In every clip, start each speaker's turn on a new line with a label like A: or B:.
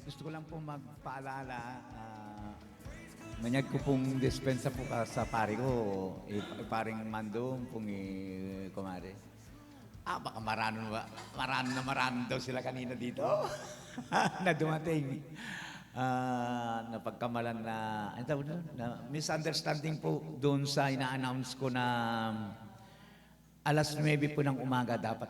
A: Gusto ko lang po magpaalala, manyag ko pong dispensa po sa pari ko, paring Mando, pong kumare. Baka marano daw sila kanina dito na dumating. Napagkamalan na, ano tawag doon? Na misunderstanding po doon sa ina-announce ko na alas 9 po ng umaga dapat.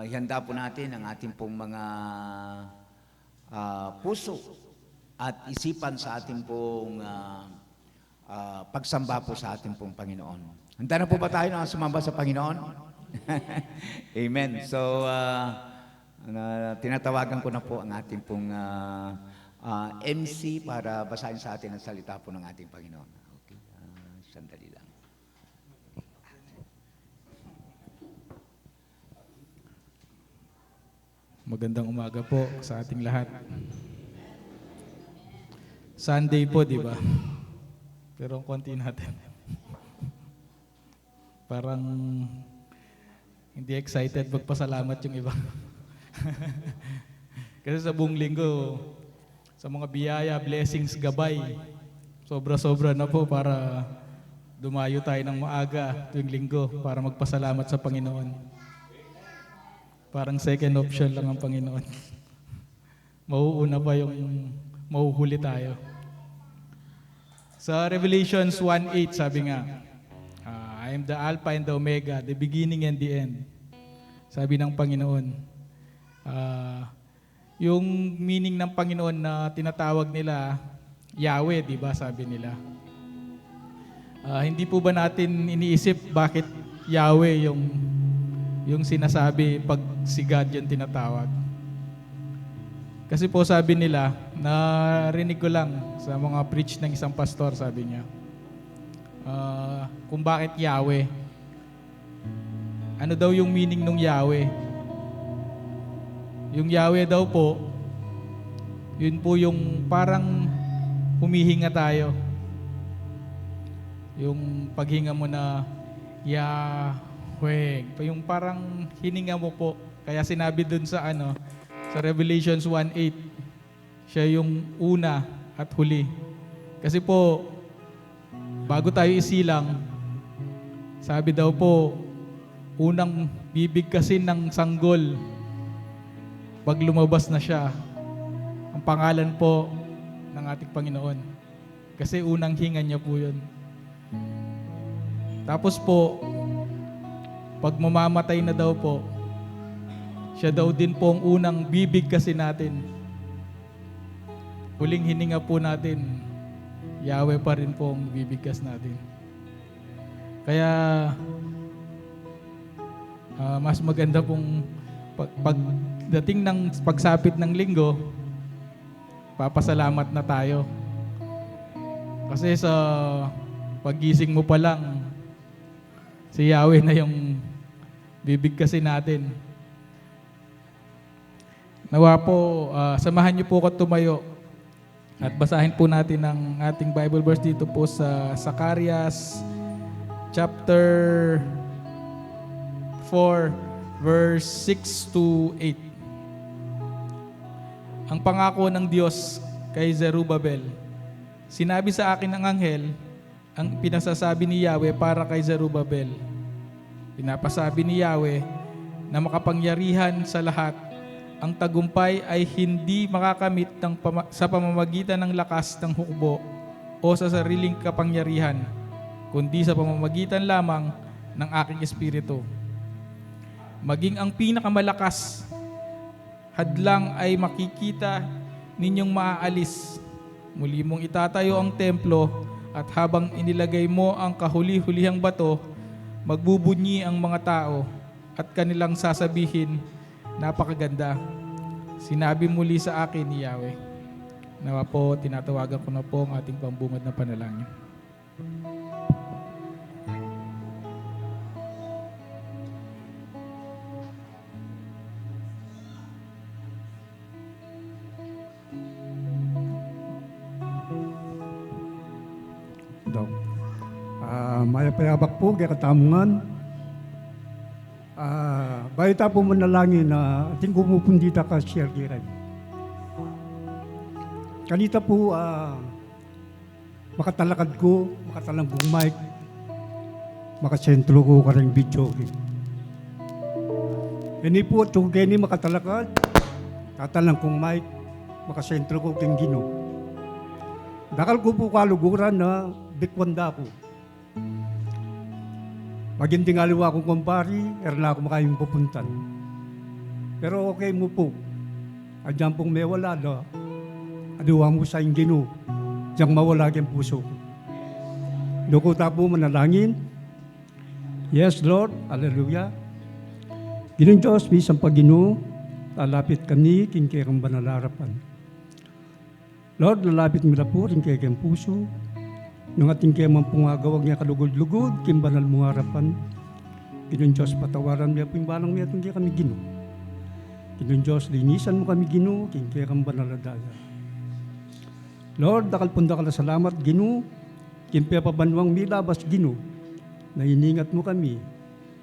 A: Ihanda po natin ang ating pong mga puso at isipan sa ating pong pagsamba po sa ating pong Panginoon. Handa na po ba tayo na sumamba sa Panginoon? Amen. So, tinatawagan ko na po ang ating pong MC para basahin sa atin ang salita po ng ating Panginoon. Okay, sandali lang.
B: Magandang umaga po sa ating lahat. Sunday po, di ba? Pero ang konti natin. Parang hindi excited magpasalamat yung iba. Kasi sa buong linggo, sa mga biyaya, blessings, gabay, sobra-sobra na po para dumayo tayo ng maaga tuwing linggo para magpasalamat sa Panginoon. Parang second option lang ang Panginoon. Mauuna pa yung mahuhuli tayo. Sa Revelations 1:8 sabi nga, I am the Alpha and the Omega, the beginning and the end. Sabi ng Panginoon. Yung meaning ng Panginoon na tinatawag nila Yahweh, di ba sabi nila? Hindi po ba natin iniisip bakit Yahweh yung sinasabi pag si God yung tinatawag? Kasi po sabi nila, narinig ko lang sa mga preach ng isang pastor, sabi niya, kung bakit Yahweh. Ano daw yung meaning ng Yahweh? Yung Yahweh daw po, yun po yung parang humihinga tayo. Yung paghinga mo na Yahweh. Yung parang hininga mo po. Kaya sinabi dun sa sa Revelations 1:8, siya yung una at huli. Kasi po, bago tayo isilang, sabi daw po, unang bibigkasin ng sanggol pag lumabas na siya, ang pangalan po ng ating Panginoon. Kasi unang hinga niya po yun. Tapos po, pag mamamatay na daw po, siya daw din po ang unang bibigkasin natin. Huling hininga po natin, Yahweh pa rin po ang bibigkas natin. Kaya, mas maganda pong pagdating ng pagsapit ng linggo, papasalamat na tayo. Kasi sa paggising mo pa lang, si Yahweh na yung bibigkasin natin. Nawa po, samahan niyo po ako tumayo at basahin po natin ang ating Bible verse dito po sa Zacarias chapter 4 verse 6 to 8. Ang pangako ng Diyos kay Zerubbabel. Sinabi sa akin ng anghel ang pinasasabi ni Yahweh para kay Zerubbabel. Pinapasabi ni Yahweh na makapangyarihan sa lahat, ang tagumpay ay hindi makakamit sa pamamagitan ng lakas ng hukbo o sa sariling kapangyarihan, kundi sa pamamagitan lamang ng aking espiritu. Maging ang pinakamalakas hadlang ay makikita ninyong maaalis. Muli mong itatayo ang templo at habang inilagay mo ang kahuli-hulihang bato, magbubunyi ang mga tao at kanilang sasabihin, napakaganda. Sinabi muli sa akin ni Yahweh. Nawa po, tinatawagan ko na po ang ating pambungad na panalangin.
C: Daw. Mayapayabak po, kaya katamungan. Bayo po manalangin na ating kumupundita ka share kiray. Kanita po, makatalakad ko, makatalambong mic, makasentro ko karang video. Ini po, tugeni makatalakad, katalang kong mic, makasentro ko keng Gino. Dakal ko po kaluguran na bikwanda ko. Maginding aliwa akong kumpari, erla ako makayong pupuntan. Pero okay mo po. Adyan pong may wala na. Aduwa mo sa Gino. Diyang mawala kang puso. Dukuta po manalangin. Yes, Lord. Hallelujah. Ginong Diyos, bisang pag-Gino, lalapit kami, kinkirang banalarapan. Lord, lalapit mo na po, kinkirang puso. Nung ating kemang pungagawag niya kalugod-lugod, kimbanal mo harapan. Ginong Diyos, patawaran mo po yung balang mo itong kami Gino. Ginong Diyos, linisan mo kami Gino, kinkirang banaladaya. Lord, dakal na salamat Gino, kimpe pabanwang milabas Gino, na iningat mo kami,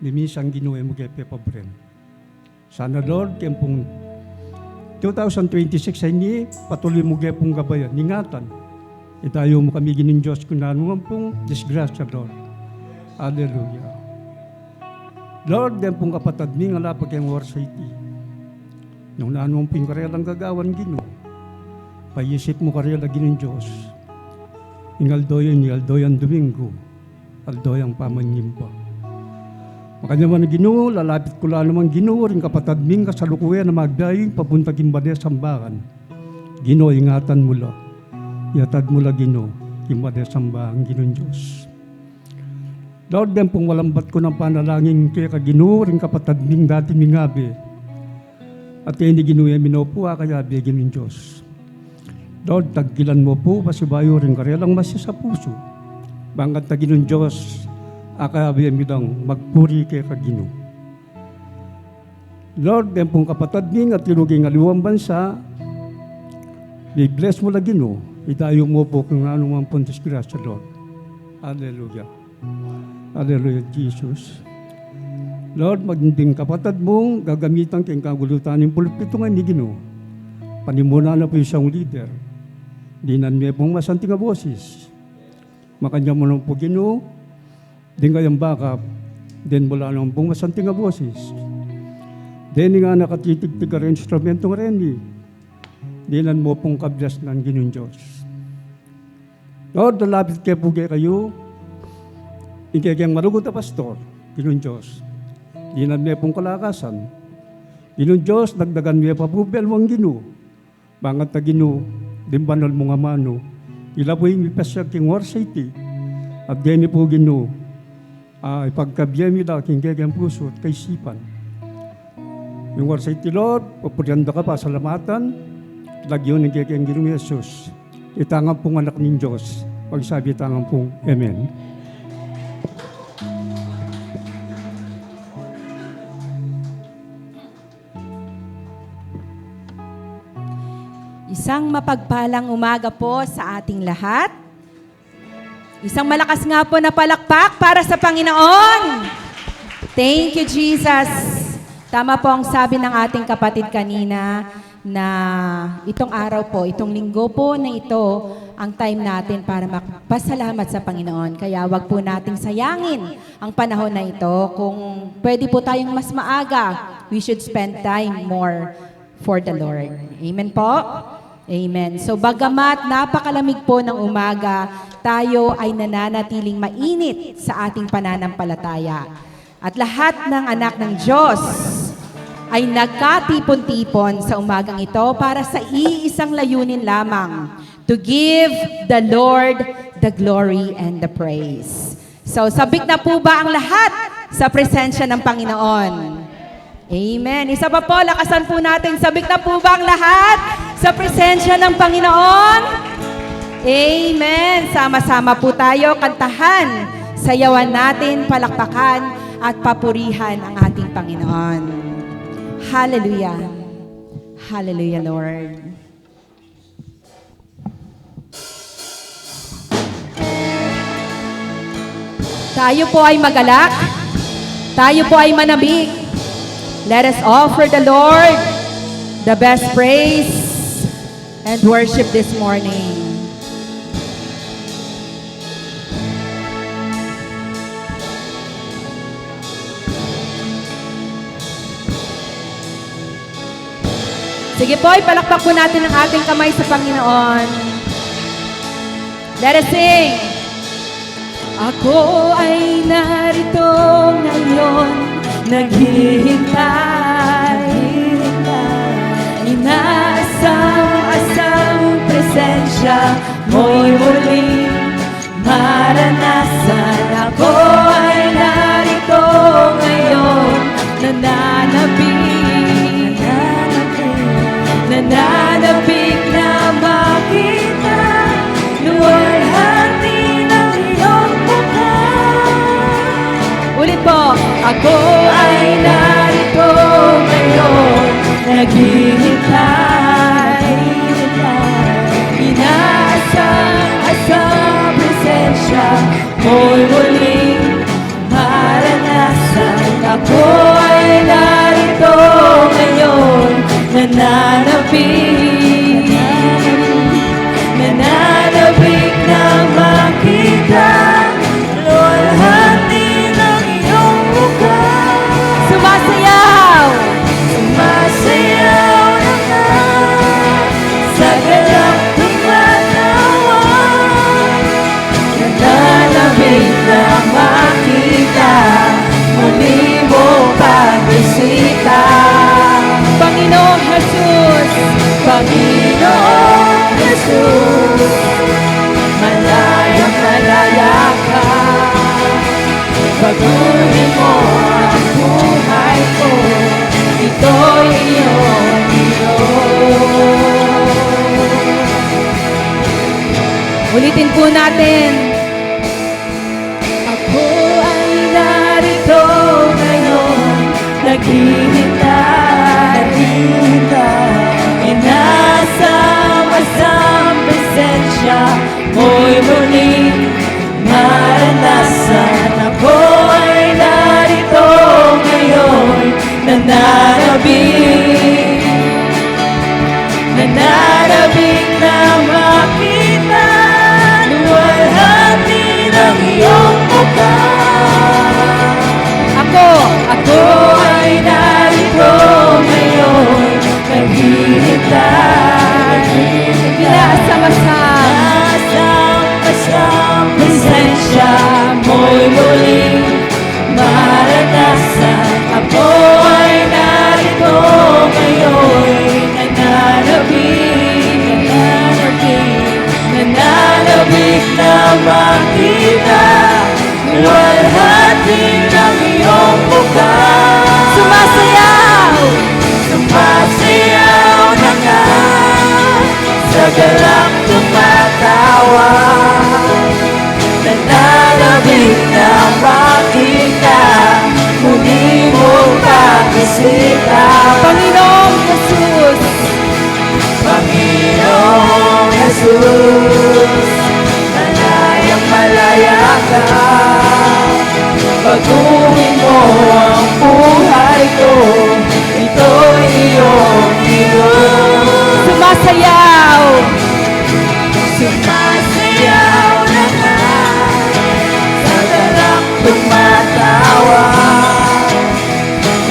C: limisang Gino ay mo kaya pabren. Sana Lord, kempong 2026 ay ni, patuloy mo kaya pong gabayan, ningatan. Itayo mo kami Ginong Diyos kung nanuman pong disgrasya, Lord. Hallelujah. Lord, den pong kapatad mi nga lapag yung War City. Nung nanuman pong karelang gagawan, Gino. Payisip mo karela Ginong Diyos. Ingaldoyan Domingo. Aldoyan pamanyimpa. Makanyaman na Gino, lalapit ko lang naman Gino, rin kapatad mi nga salukuyan na magdaying papunta Gimbade sambahan. Gino, ingatan mo lang. Yatad mo lagi no, kimade sambahang Ginong Diyos. Lord, den pong walambat ko ng panalangin kaya kagino, rin kapatad ming dati mingabi. At kaya hindi ginuya minopo, kaya biya Ginong Diyos. Lord, tagkilan mo po, basibayo rin karelang masya sa puso. Bangkat na Ginong Diyos, kaya biya midang magpuri kaya kagino. Lord, den pong kapatad ming at tinuging aliwang bansa, i-bless mo lagi no, itayo mo po kung anumang pong disgrasya, Lord. Hallelujah. Hallelujah, Jesus. Lord, maganding kapatid mong gagamitan kayong kagulutan ng pulpito nga ni Ginoo. Panimuna na po isang leader. Dinan may pong masanting nga boses. Makanya mo lang po Ginoo, din kayang bakap, din mula lang pong masanting nga boses. Din nga nakatitig-tig ka rin instrumento nga rin. Dinan mo pong kablas ng Ginoong Diyos. Lord, nalapit kayo po kayo, ikayang marugot na pastor, Ginoong Diyos. Dinan may pong kalakasan. Ginoong Diyos, dagdagan may papubel mong Ginoo. Bangat na Ginoo, dimbanal mong amano, ilaboy mi pasyak king War City, at gani po Ginoo, ipagkabiyay mi da king kayang puso at kaisipan. Yung War City, Lord, papuryanda ka pa, salamatan, lagyon ng kayang Ginoong Yesus. Itangan pong anak ng Diyos, pagsabi itangan pong Amen.
D: Isang mapagpalang umaga po sa ating lahat. Isang malakas nga po na palakpak para sa Panginoon. Thank you, Jesus. Tama po ang sabi ng ating kapatid kanina na itong araw po, itong linggo po na ito, ang time natin para magpasalamat sa Panginoon. Kaya wag po nating sayangin ang panahon na ito. Kung pwede po tayong mas maaga, we should spend time more for the Lord. Amen po? Amen. So bagamat napakalamig po ng umaga, tayo ay nananatiling mainit sa ating pananampalataya. At lahat ng anak ng Diyos ay nagkatipon-tipon sa umagang ito para sa iisang layunin lamang, to give the Lord the glory and the praise. So sabik na po ba ang lahat sa presensya ng Panginoon? Amen. Isa pa po, lakasan po natin. Sabik na po ba ang lahat sa presensya ng Panginoon? Amen. Sama-sama po tayo, kantahan, sayawan natin, palakpakan, at papurihan ang ating Panginoon. Hallelujah. Hallelujah, Lord. Tayo po ay magalak. Tayo po ay manamig. Let us offer the Lord the best praise and worship this morning. Sige po, ipalakpak po natin ang ating kamay sa Panginoon. Let us sing. Ako ay narito ngayon, naghihintay, inaasam-asam presensya mo'y muling maranasan. Ako ay narito ngayon, nananabik na makita, luwalhati ng iyong mukha. Ulit po. Ako ay narito ngayon, naghihintay, inaasang presensya mo'y muling maranasan. Ako ay narito ngayon, nananabik na makita, luwalhati ng iyong mukha. Sumasayaw na nga sa galak tumatawan, nananabik na makita, muli mo pagbisita. Panginoong Jesus, Panginoong Jesus, malaya ka. Baguhin mo ang buhay ko, ito'y iyong ulitin po natin. Ako ay narito ngayon, naghihintay, inasam-asam presensya mo'y muling maranasan.
E: nananabik na makita, luwalhati ng iyong mukha.
D: Ako
E: Ay narito ngayon, naghihintay,
D: pinaasam-asam.
E: asang presensya mo'y muling maranasan. Ako ay narito ngayon, nananabik na makita, luwalhati ng iyong mukha.
D: Sumasayaw!
E: Sumasayaw na nga, sa galak tumatawa, nananabik na makita, muli mong pagisita.
D: Panginoong Jesus,
E: Panginoong Jesus, malayang malaya ka, baguhin mo ang buhay ko, ito'y iyong Diyos.
D: sumasayaw!
E: Sumasayaw na nga, sa galak tumatawa,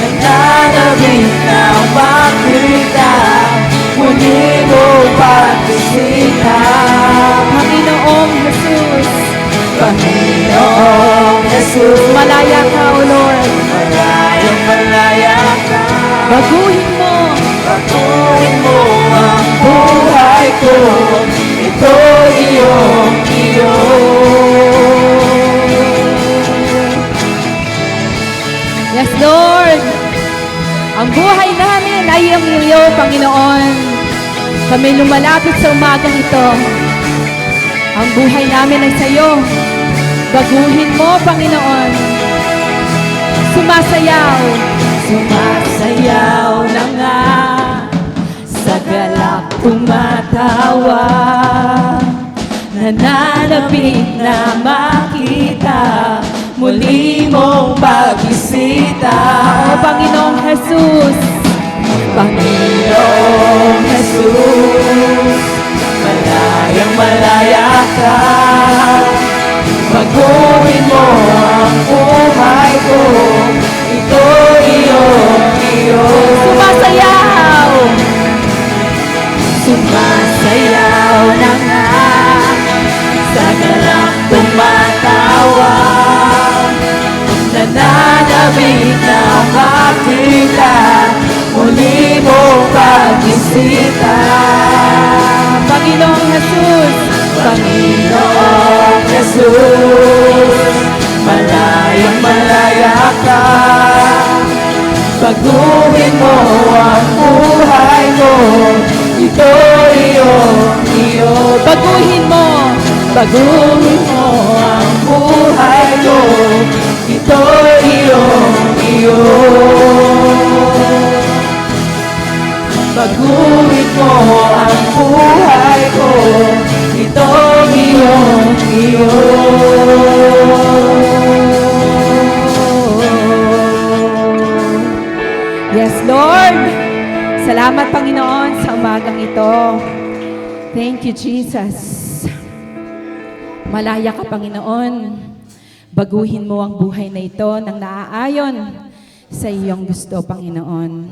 E: nananabik na makita, muli mo pagisita.
D: Panginoong Jesus,
E: Panginoong Jesus,
D: malaya ka, O Lord.
E: malayang malaya ka,
D: Baguhin mo.
E: baguhin mo ang buhay ko, ito iyong
D: Yes, Lord. Ang buhay namin ay ang iyo, Panginoon. Kami lumalapit sa umagang ito. Ang buhay namin ay sa iyo. Baguhin mo, Panginoon. Sumasayaw.
E: Sumasayaw na nga, sa galak tumatawa, nananabik na makita, muli mong pagisita.
D: O Panginoong Jesus,
E: Panginoong Jesus, malayang malaya ka, baguhin mo ang buhay ko, ito iyong
D: sumasayaw.
E: Sumasayaw na nga, sa galak tumatawa, nananabik na makita, muli mong pagisita.
D: Panginoong Jesus,
E: Panginoong Jesus, malayang malaya ka, baguhin mo ang buhay ko, ito iyong
D: baguhin mo.
E: baguhin mo ang buhay ko, ito iyong baguhin mo ang buhay ko, ito
D: Yes, Lord. Salamat, Panginoon, sa umagang ito. Thank you, Jesus. Malaya ka, Panginoon. Baguhin mo ang buhay na ito nang naaayon sa iyong gusto, Panginoon.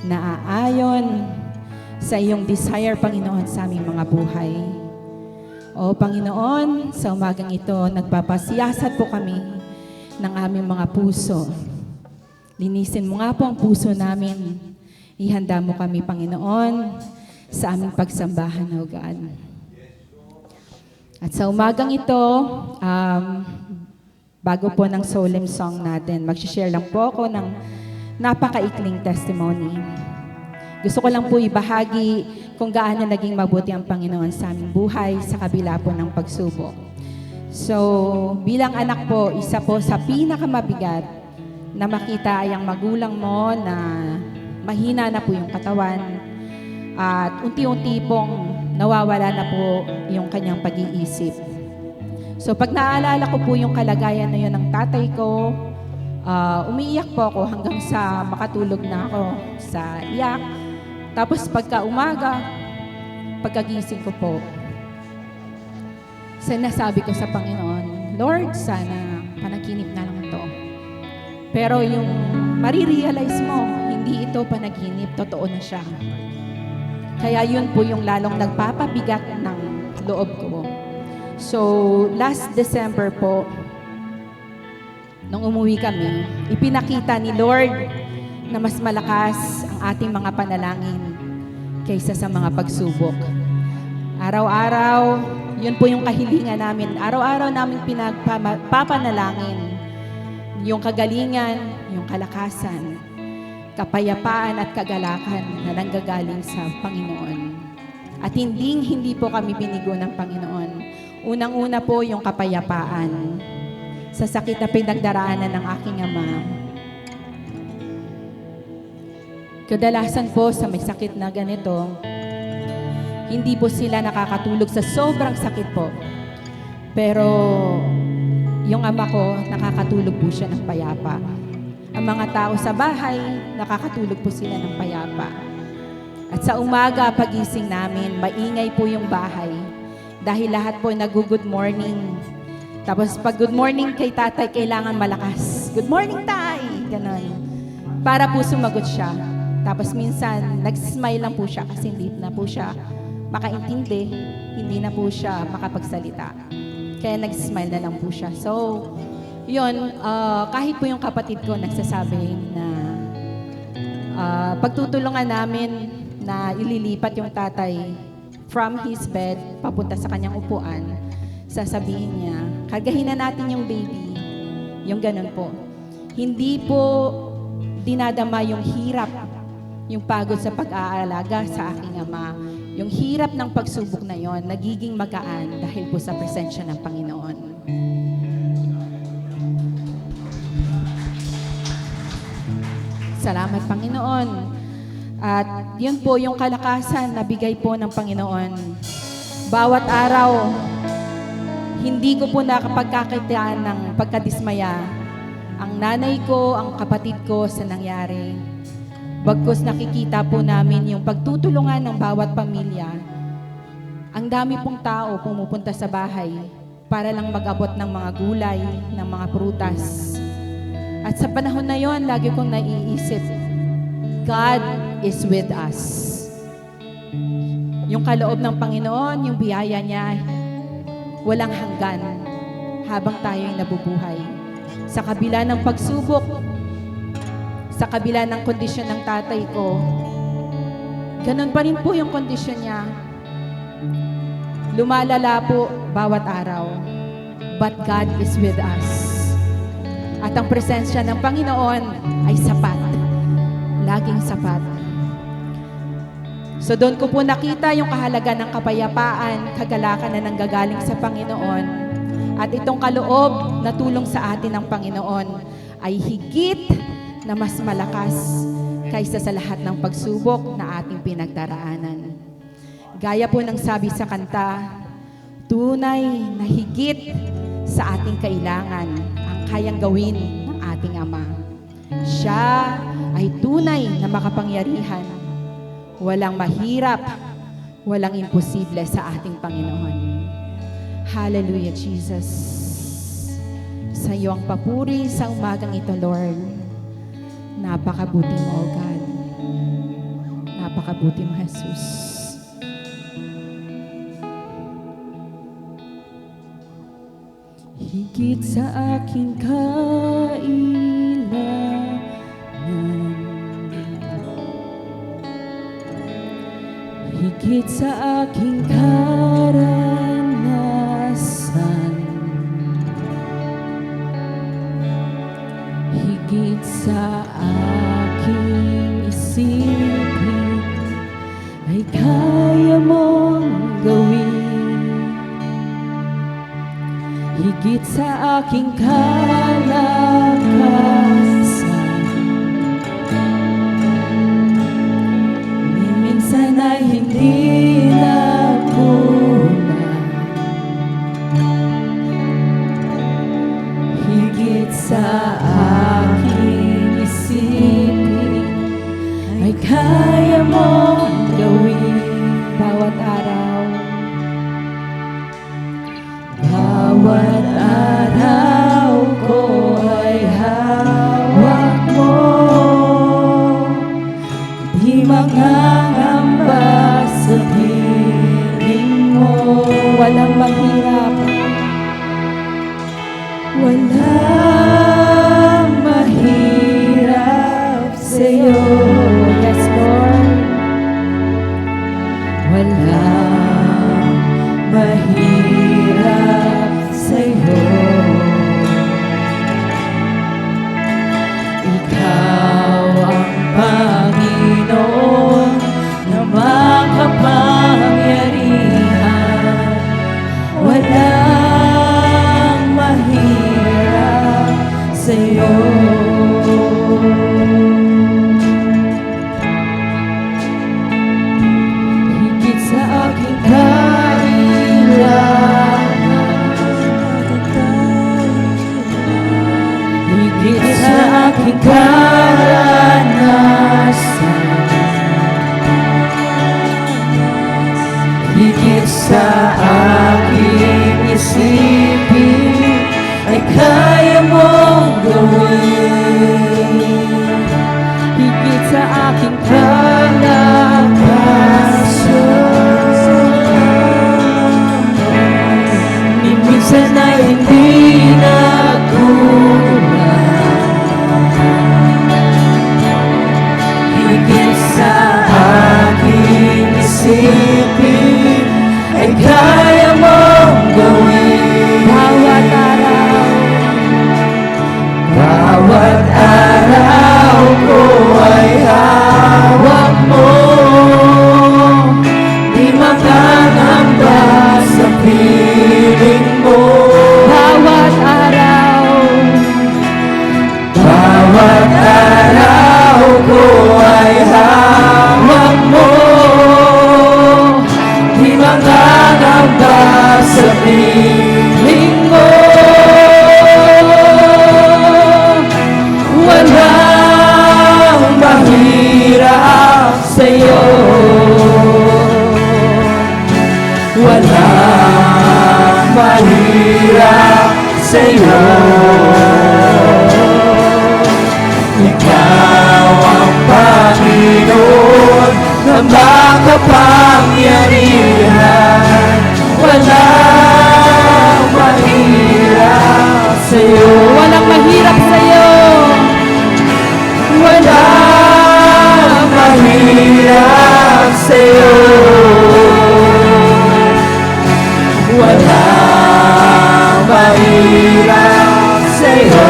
D: Naaayon sa iyong desire, Panginoon, sa aming mga buhay. O Panginoon, sa umagang ito, nagpapasiyasat po kami ng aming mga puso. Linisin mo nga po ang puso namin. Ihanda mo kami, Panginoon, sa aming pagsambahan, O God. At sa umagang ito, bago po ng solemn song natin, mag-share lang po ako ng napakaikling testimony. Gusto ko lang po ibahagi kung gaano naging mabuti ang Panginoon sa aming buhay sa kabila po ng pagsubok. So, bilang anak po, isa po sa pinakamabigat na makita ay ang magulang mo na mahina na po yung katawan at unti-unti pong nawawala na po yung kanyang pag-iisip. So pag naalala ko po yung kalagayan na yun ng tatay ko, umiiyak po ako hanggang sa makatulog na ako sa iyak Tapos pagka umaga, pagkagising ko po, sinasabi ko sa Panginoon, Lord, sana panaginip na lang ito. Pero yung marirealize mo, hindi ito panaginip, totoo na siya. Kaya yun po yung lalong nagpapabigat ng loob ko. So, last December po, nung umuwi kami, ipinakita ni Lord na mas malakas ang ating mga panalangin kaysa sa mga pagsubok. Araw-araw, yun po yung kahilingan namin. Araw-araw namin pinagpapanalangin yung kagalingan, yung kalakasan, kapayapaan at kagalakan na nanggagaling sa Panginoon. At hindi po kami binigo ng Panginoon. Unang-una po yung kapayapaan sa sakit na pinagdaraanan ng aking ama. Kadalasan po sa may sakit na ganito, hindi po sila nakakatulog sa sobrang sakit po. Pero yung ama ko, nakakatulog po siya ng payapa. Ang mga tao sa bahay, nakakatulog po sila ng payapa. At sa umaga, pagising namin, maingay po yung bahay. Dahil lahat po nag-good morning. Tapos pag good morning kay tatay, kailangan malakas. Good morning, tay! Ganon. Para po sumagot siya. Tapos minsan, nag-smile lang po siya kasi hindi na po siya makaintindi. Hindi na po siya makapagsalita. Kaya nag-smile na lang po siya. So, yun, kahit po yung kapatid ko nagsasabi na pagtutulungan namin na ililipat yung tatay from his bed papunta sa kanyang upuan, sasabihin niya, kargahin na natin yung baby. Yung ganun po. Hindi po dinadama yung hirap, yung pagod sa pag-aalaga sa aking ama. Yung hirap ng pagsubok na yon, nagiging magaan dahil po sa presensya ng Panginoon. Salamat, Panginoon. At yun po yung kalakasan na bigay po ng Panginoon. Bawat araw, hindi ko po nakapagkakitaan ng pagkadismaya ang nanay ko, ang kapatid ko sa nangyari. Bagkus nakikita po namin yung pagtutulungan ng bawat pamilya. Ang dami pong tao pumupunta sa bahay para lang mag-abot ng mga gulay, ng mga prutas. At sa panahon na yon, lagi kong naiisip, God is with us. Yung kaloob ng Panginoon, yung biyaya niya, walang hanggan habang tayo'y nabubuhay. Sa kabila ng pagsubok, sa kabila ng kondisyon ng tatay ko, ganun pa rin po yung kondisyon niya. Lumalala po bawat araw. But God is with us. At ang presensya ng Panginoon ay sapat. Laging sapat. So doon ko po nakita yung kahalaga ng kapayapaan, kagalakan na nanggagaling sa Panginoon. At itong kaloob na tulong sa atin ng Panginoon ay higit na mas malakas kaysa sa lahat ng pagsubok na ating pinagdaraanan. Gaya po ng sabi sa kanta, tunay na higit sa ating kailangan ang kayang gawin ng ating Ama. Siya ay tunay na makapangyarihan. Walang mahirap, walang imposible sa ating Panginoon. Hallelujah, Jesus. Sa iyo ang papuri sa umagang ito, Lord. Napakabuti mo, O God. Napakabuti mo, Jesus. Higit sa aking kailangan, higit sa aking karanasan, higit sa aking isipin, ay kaya mong gawin. Higit sa aking kalakasan, minsan ay hindi na kulang. Higit sa aking isipin, ay kaya mo
E: Walang mahirap sa'yo. Ikaw ang Panginoon na makapangyarihan. Walang mahirap sa'yo. Higit sa aking kailangan, higit sa aking karanasan, higit sa aking isipin, ay kaya mong gawin. Higit sa aking kalakasan, ni minsan ay hindi nagkulang. Higit sa aking isipin, ay kaya mong gawin. Bawat araw ko ay hawak mo. Di makakamba sa piling mo. Bawat araw ko ay hawak mo. Di makakamba sa piling mo. Walang mahirap sa'yo. Walang mahirap sa'yo. Ikaw ang Panginoon na makapangyarihan. Walang mahirap sa'yo.
D: Walang mahirap sa'yo.
E: Walang mahirap sa'yo. Walang mahirap sa'yo.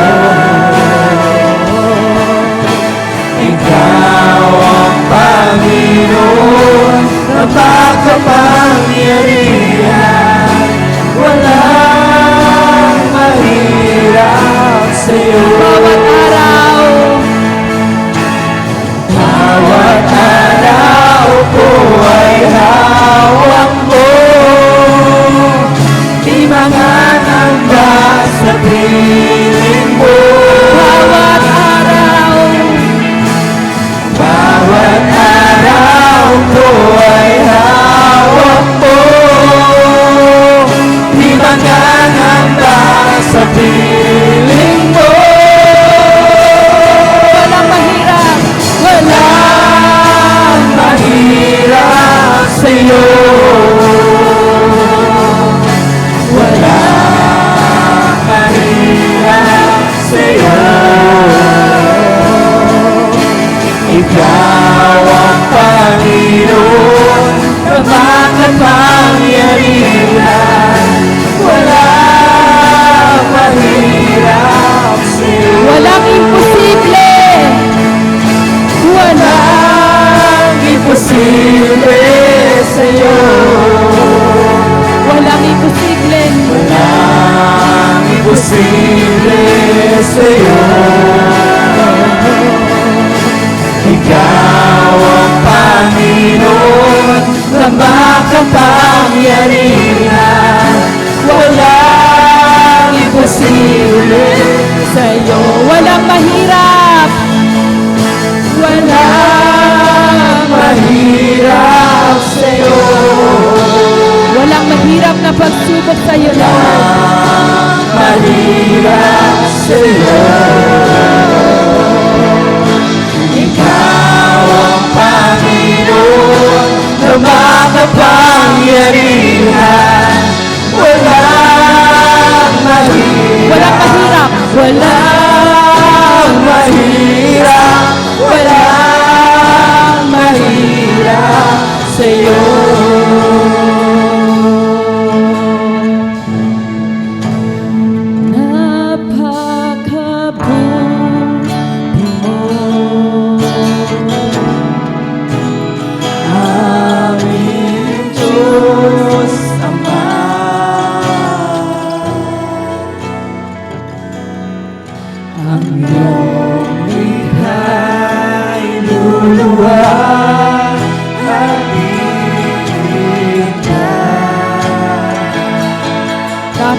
E: Ikaw ang Panginoon na makapangyarihan. Walang mahirap sa'yo. Bawat araw ko ay hawak mo. Di manganamba sa piling mo. Bawat araw ko ay hawak mo. Di manganamba sa piling mo. Walang mahirap sa'yo. Walang mahirap sa'yo. Ikaw ang Panginoon na makapangyarihan. Walang mahirap sa'yo.
D: Walang imposible.
E: Walang imposible sa'yo.
D: Walang imposible.
E: Walang imposible sa'yo. Ikaw ang Panginoon na makapangyarihan. Walang imposible sa'yo.
D: Walang mahirap.
E: Walang mahirap sa'yo.
D: Walang mahirap na pagsubok sa'yo, Lord.
E: Mahirap sa'yo. Ikaw ang Panginoon na makapangyarihan. Walang mahirap.
D: Walang mahirap.
E: Walang mahirap. Walang mahirap sa'yo.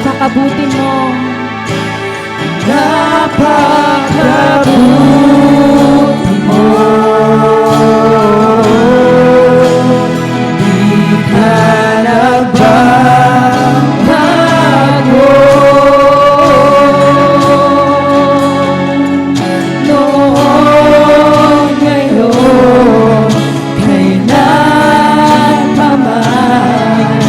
D: Napakabuti mo.
E: Napakabuti mo. Di ka nagbabago. Noon, ngayon, kailan pa man,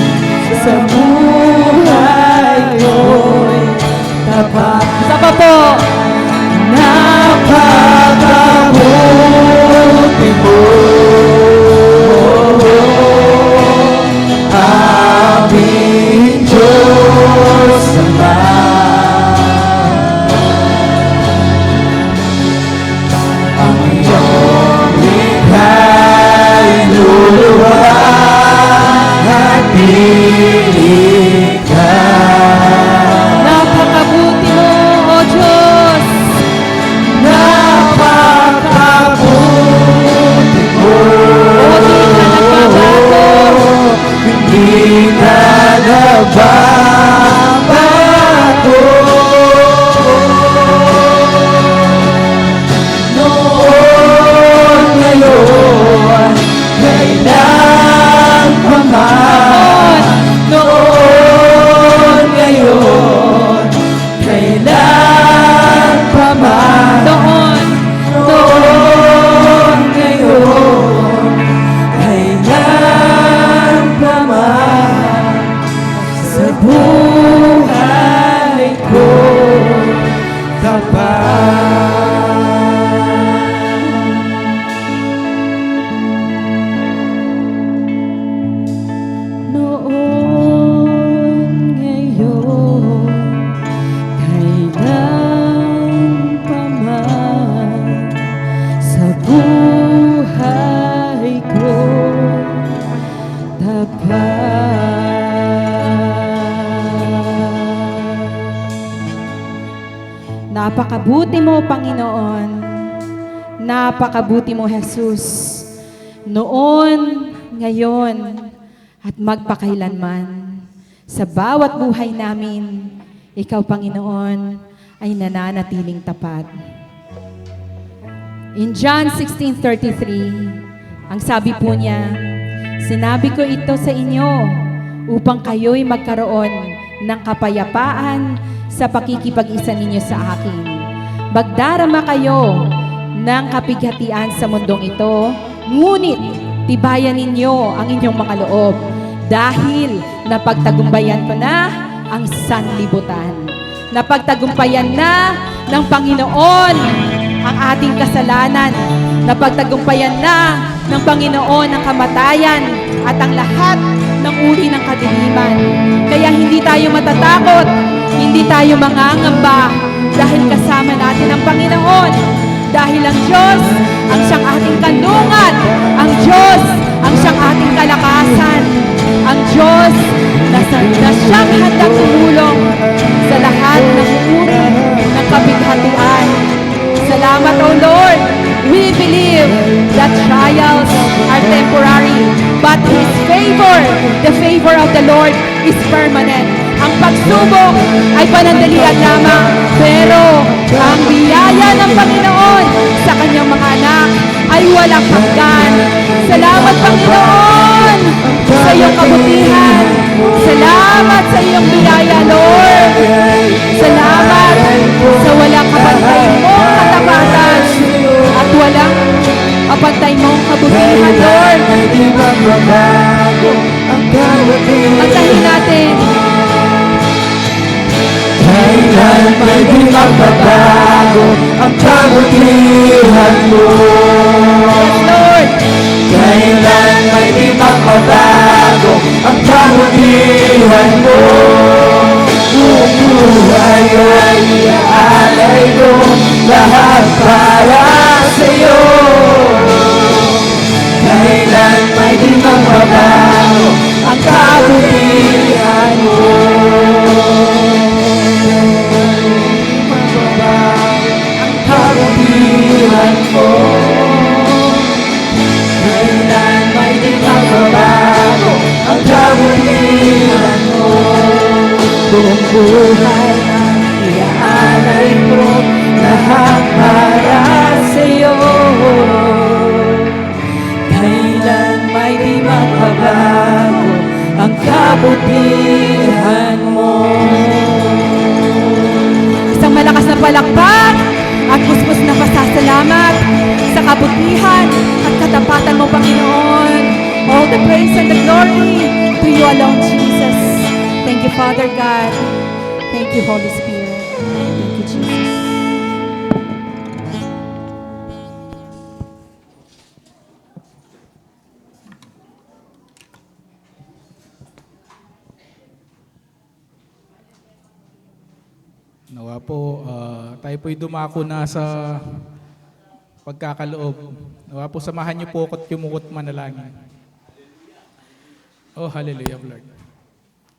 E: sa buhay ko'y tapat.
D: Isa pa po.
E: Napakabuti mo, aming Diyos Ama. Ang iyong likha'y luluwag at iikay.
D: Napakabuti mo, O Diyos.
E: Napakabuti mo,
D: O di ka nagbabago.
E: hindi ka nagbabago. Noon, ngayon, kailan pa man. Noon, ngayon, kailan pa man.
D: Doon.
E: Noon, ngayon, kailan pa man, sa buhay ko tapat.
D: Noon, ngayon, kailan pa man, sa buhay ko tapat. Napakabuti mo, Panginoon. Napakabuti mo, Jesus. Noon, ngayon, at magpakailanman. Sa bawat buhay namin, Ikaw, Panginoon, ay nananatiling tapat. In John 16:33, ang sabi po niya, sinabi ko ito sa inyo upang kayo'y magkaroon ng kapayapaan sa pakikipag-isa ninyo sa akin. Magdarama kayo ng kapighatian sa mundong ito, ngunit tibayan ninyo ang inyong mga loob dahil napagtagumpayan ko na ang sanlibutan. Napagtagumpayan na ng Panginoon ang ating kasalanan. Napagtagumpayan na ng Panginoon ang kamatayan at ang lahat ng uri ng kadiliman. Kaya hindi tayo matatakot, hindi tayo mangangamba dahil kasama natin ang Panginoon. Dahil ang Diyos ang siyang ating kanlungan, ang Diyos ang siyang ating kalakasan, ang Diyos na siyang handang tumulong sa lahat ng uri ng kapighatian. Salamat, O Lord. We believe that trials are temporary, but His favor, the favor of the Lord, is permanent. Ang pagsubok ay panandalian lamang, pero ang biyaya ng Panginoon sa kanyang mga anak ay walang hanggan. Salamat, Panginoon, sa iyong kabutihan. Salamat sa iyong biyaya, Lord. Salamat sa walang kapantay mong katapatan at walang kapantay mong kabutihan, Lord. Antahin natin.
E: Kailan may di magbabago ang kabutihan mo.
D: Yes, Lord.
E: Kailan may di magbabago ang kabutihan mo. Buong buhay ay iaalay ko lahat para sa'yo. Kailan may di magbabago ang kabutihan mo. Kabutihan mo. Kailan may di magbabago ang kabutihan mo. Buong buhay ang iaalay ko, lahat para sa'yo. Kailan may di magbabago ang kabutihan mo.
D: Isang malakas na palakpak at puspos na pasasalamat sa kabutihan at katapatan mo, Panginoon. All the praise and the glory to you alone, Jesus. Thank you, Father God. Thank you, Holy Spirit. Thank you, Jesus.
B: Nawa po, tayo po'y dumako na sa pagkakaloob. Nawa po, samahan niyo po ako't yumukot manalangin. Oh, hallelujah, Lord.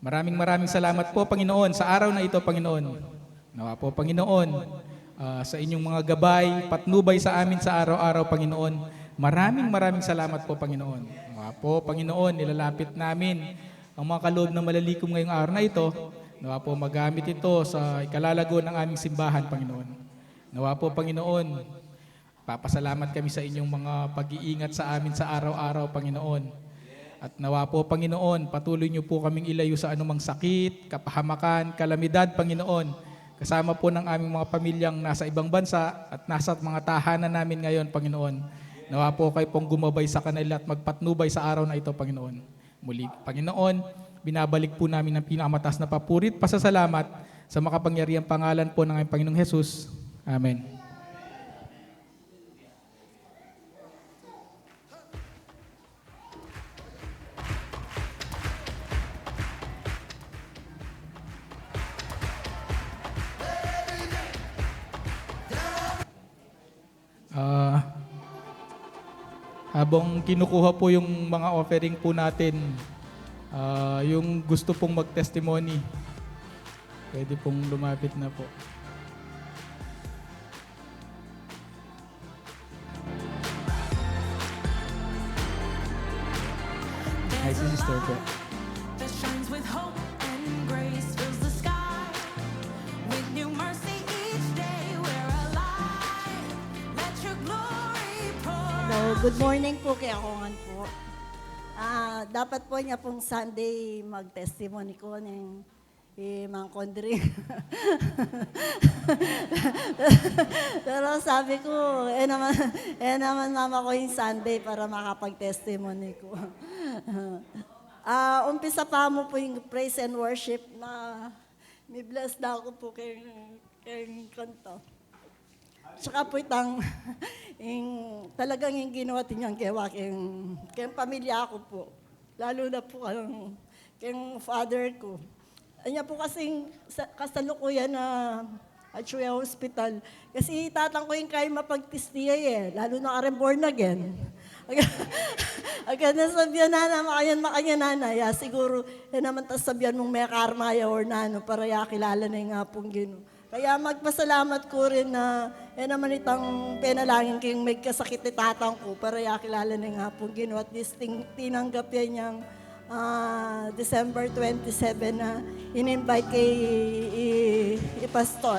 B: Maraming salamat po, Panginoon, sa araw na ito, Panginoon. Nawa po, Panginoon, sa inyong mga gabay, patnubay sa amin sa araw-araw, Panginoon. Maraming salamat po, Panginoon. Nawa po, Panginoon, nilalapit namin ang mga kaloob na malalikom ngayong araw na ito. Nawa po magamit ito sa ikalalago ng aming simbahan, Panginoon. Nawa po, Panginoon, papasalamat kami sa inyong mga pag-iingat sa amin sa araw-araw, Panginoon. At nawa po, Panginoon, patuloy niyo po kaming ilayo sa anumang sakit, kapahamakan, kalamidad, Panginoon. Kasama po ng aming mga pamilyang nasa ibang bansa at nasa mga tahanan namin ngayon, Panginoon. Nawa po kayo pong gumabay sa kanila at magpatnubay sa araw na ito, Panginoon. Muli, Panginoon, binabalik po namin ang pinakamatas na papurit, pasasalamat sa makapangyarihang pangalan po ng aming Panginoong Hesus. Amen. Habang kinukuha po yung mga offering po natin, yung gusto pong mag-testimony, pwede pong lumapit na po. Hi, si sister po.
F: That shines with hope and grace, fills the sky with new mercy each day. We're alive. Let your glory pour.
G: Hello, good morning po kay Akongan po. Dapat po niya pong Sunday mag-testimony ko ng Mang Kondring. Pero sabi ko, naman mama ko yung Sunday para makapag-testimony ko. Umpisa pa mo po yung praise and worship na may bless na ako po kay kanto. Tsaka po talagang yung ginawa niyan kay pamilya ko po. Lalo na po kay father ko. Anya po kasing kasalukuyan na actually hospital. Kasi tatang ko yung kayo mapagtistiyay lalo na ka born again. Agad na sabihan na makayan nanay. Siguro, naman tas sabihan mong may karmaya or nano para kilala na yung nga pong gino. Kaya magpasalamat ko rin na naman itang penalangin kayong may kasakit ni tatang ko para kilala na yung nga pong gino. At least tinanggap yan niyang December 27 na in-invite kay pastor.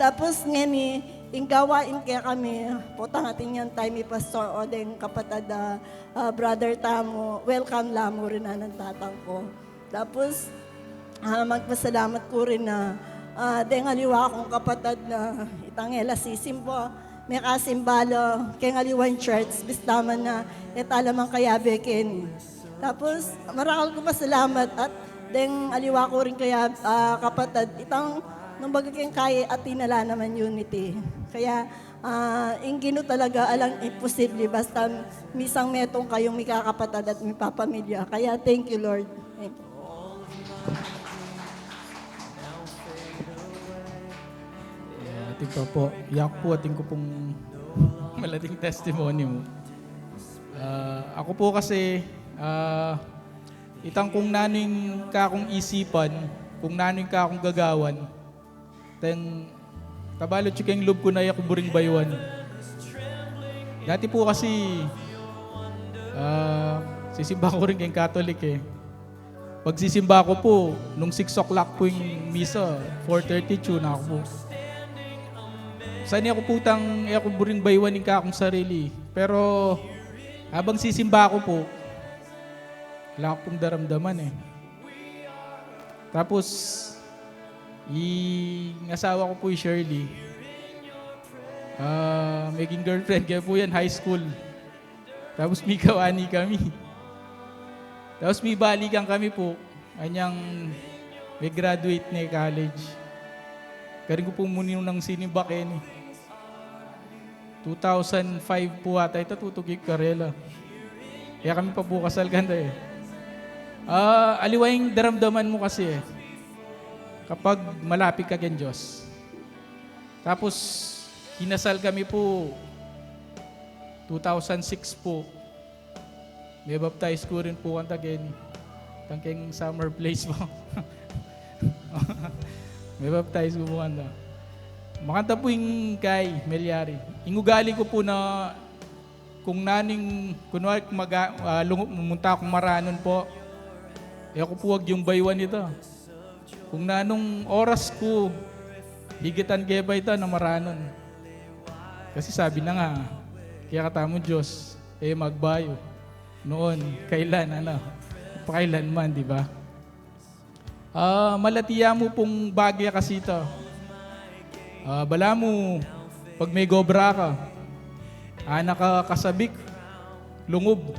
G: Tapos ngayon gawain kaya kami, putang ating yan tayo may pastor o din kapatid brother Tamo, welcome lamo rin na ng tatang ko. Tapos magpasalamat ko rin na ngaliwa akong kapatid na itangela sisimbo, may kasimbalo kay ngaliwan church, bistaman na italamang kaya bekin. Tapos marakal ko pasalamat at aliwa ko rin kaya kapatid, itang nung bagay kaya at tinala naman unity. Kaya, ingino talaga alang imposible basta misang metong kayong may kakapatid at may papamilya. Kaya thank you, Lord. Thank you.
B: Ating pa po, iyak po ating ko pong malaking testimony mo. Ako po kasi, itang kung naning ka akong isipan, kung naning ka akong gagawan, tabalot yung loob ko na ako buring baywan. Dati po kasi, sisimba ko rin kayong Catholic pagsisimba ko po, nung 6 o'clock po yung misa, 4:30 tune ako po. Saan ako putang, ako buring baywanin ka akong sarili. Pero habang sisimba ko po, wala akong daramdaman eh. Tapos, yung asawa ko po yung Shirley. Maging girlfriend, kaya po yan high school. Tapos may kawani kami. Tapos may balikan kami po. Kanyang may graduate na college. Karin ko po muna ng sinibak eh. 2005 po ata ito, tutugig Karela. Kaya kami pa po kasal ganda eh. Aliwayang daramdaman mo kasi eh. Kapag malapit ka kay Diyos. Tapos, kinasal kami po 2006 po. May baptize ko rin po kanta again. Tangking summer place po. May baptize ko po kanta. Makanta po yung kay Melyari. Ingugali ko po na kung naning, kunwari pumunta akong Maranon po, ako po wag yung baywan ito. Kung nanong oras ko, higitan kaya ba ito na Maranon? Kasi sabi na nga, kaya katamo Diyos, magbayo. Noon, kailan, pakailanman, di ba? Malatiya mo pong bagya kasi ito. Bala mo, pag may gobra ka, nakakasabik, lungob,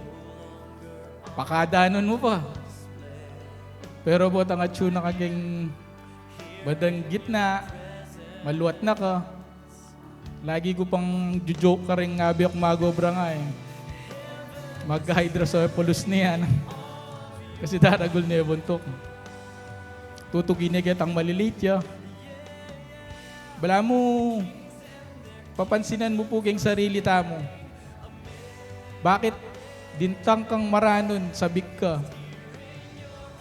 B: pakadanon mo pa. Pero po, tangatsu na kaging badang gitna, maluwat na ka. Lagi ko pang joke ka rin nga biyak magobra nga eh. Mag-hydrocephalus niyan. Kasi daragol na yung buntok. Tutugin niya kitang malilit ya. Bala mo, papansinan mo po keng sarili tamo. Bakit dintang kang Maranon, sabik ka?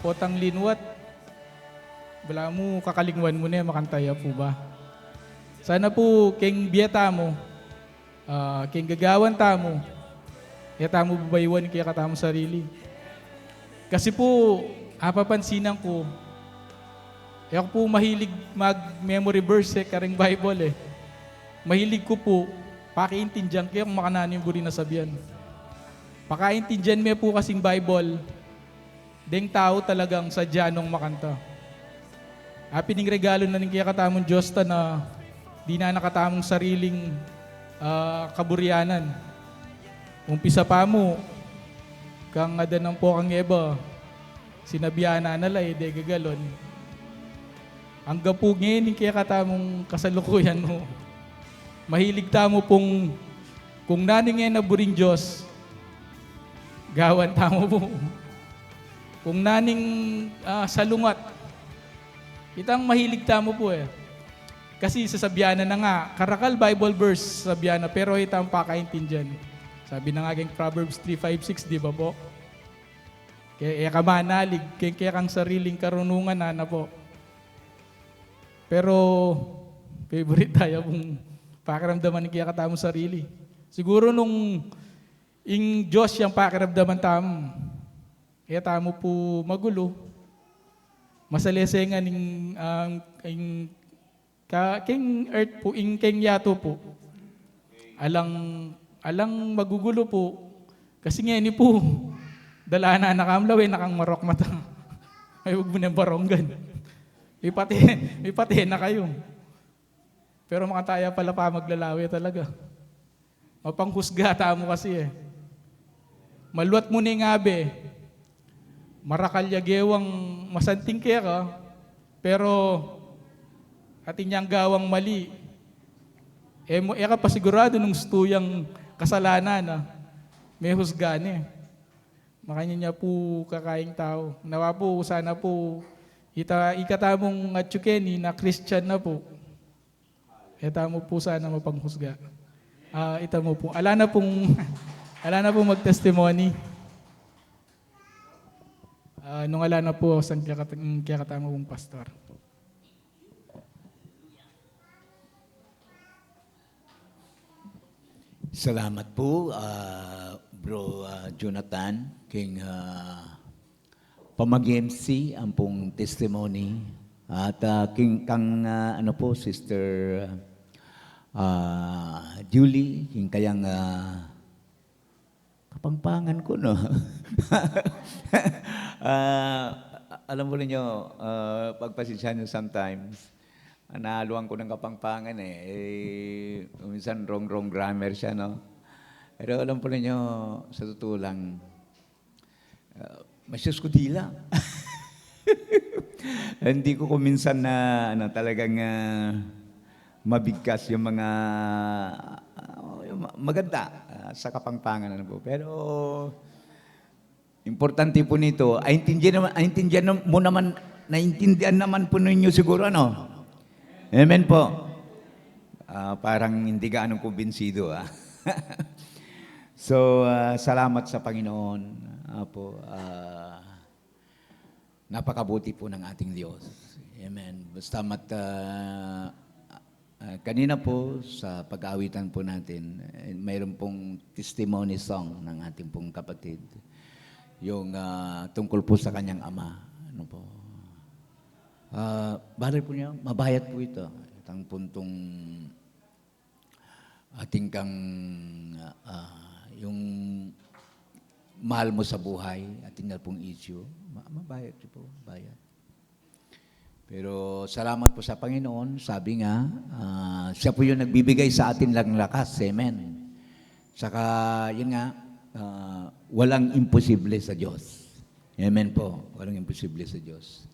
B: Potang linwat. Bala mo, kakalingwan mo na makantaya po ba? Sana po, keng biyata mo, keng gagawan tamo, kaya tamo babaywan, kaya katamo sarili. Kasi po, papansinan ko, ako po mahilig mag-memory verse karing Bible eh. Mahilig ko po, pakiintindihan kaya kung makananin yung buri na sabihan. Pakaintindihan mo po kasing Bible, deng tao talagang sadya nung makanta. Pining regalo na rin kaya katamong Diyos na di na nakatamong sariling kaburyanan. Umpisa pa mo, kang adanang po kang eba, sinabihan na nalay, de gagalon. Ang gapo ngayon, kaya katamong kasalukuyan mo. Mahilig tamo pong, kung naning na buring Diyos, gawan tamo po. Kung naning salungat, itang mahilig tamo po eh. Kasi sasabihan na nga, karakal Bible verse sabihan na, pero itang pakaintindihan. Sabi na nga keng Proverbs 3:5-6, di ba po? Kaya ka manalig, kaya kang sariling karunungan na po. Pero, favorite tayo kung pakiramdaman kaya katamo sarili. Siguro nung ing Diyos yung pakiramdaman tamo, kaya tamo po magulo, masalesengan king earth po, king yato po, alang magugulo po, kasi ngayon po, dala na nakamlawin, nakang marok mata. Ay, huwag mo na baronggan. May pati na kayo. Pero makataya pala pa maglalawi talaga. Mapanghusga tamo kasi eh. Maluwat mo ni ngabe, marakalyagewang masanting kaya ka, pero atin niyang gawang mali. Ka pa sigurado nung stuyang kasalanan na may husgan eh. Makanya niya po kakaing tao. Nawa po, sana po, ikatamong atsukeni na Christian na po. Ita mo po sana mapanghusga. Ita mo po. Ala na pong mag-testimony. Nung ala na po, sang kaya katama pong pastor.
A: Salamat po, Bro Jonathan, king pamag-MC ang pong testimony. At ano po, Sister Julie, yung kayang kapangpangan ko, no? Alam mo ninyo, pagpasensya nyo sometimes, nahaluan ko ng kapangpangan minsan wrong grammar siya, no? Pero alam po ninyo, sa totoo lang, masyos ko dila. Hindi ko minsan na talagang mabigkas yung mga yung maganda sa kapangpangan. Ano po. Pero importante po nito, naintindihan naman po ninyo siguro, ano? Amen po. Parang hindi gaano kumbinsido. So, salamat sa Panginoon. Napakabuti po ng ating Diyos. Amen. Basta kanina po sa pag-aawitan po natin, mayroon pong testimony song ng ating pong kapatid. Yung tungkol po sa kanyang ama. Ano po? Bale po niya, mabayat po ito. Itang puntong ating kang yung mahal mo sa buhay, ating na pong issue. Mabayat po, bayat. Pero salamat po sa Panginoon. Sabi nga, siya po yung nagbibigay sa atin lang lakas. Amen. Saka, yun nga, walang imposible sa Diyos. Amen po. Walang imposible sa Diyos.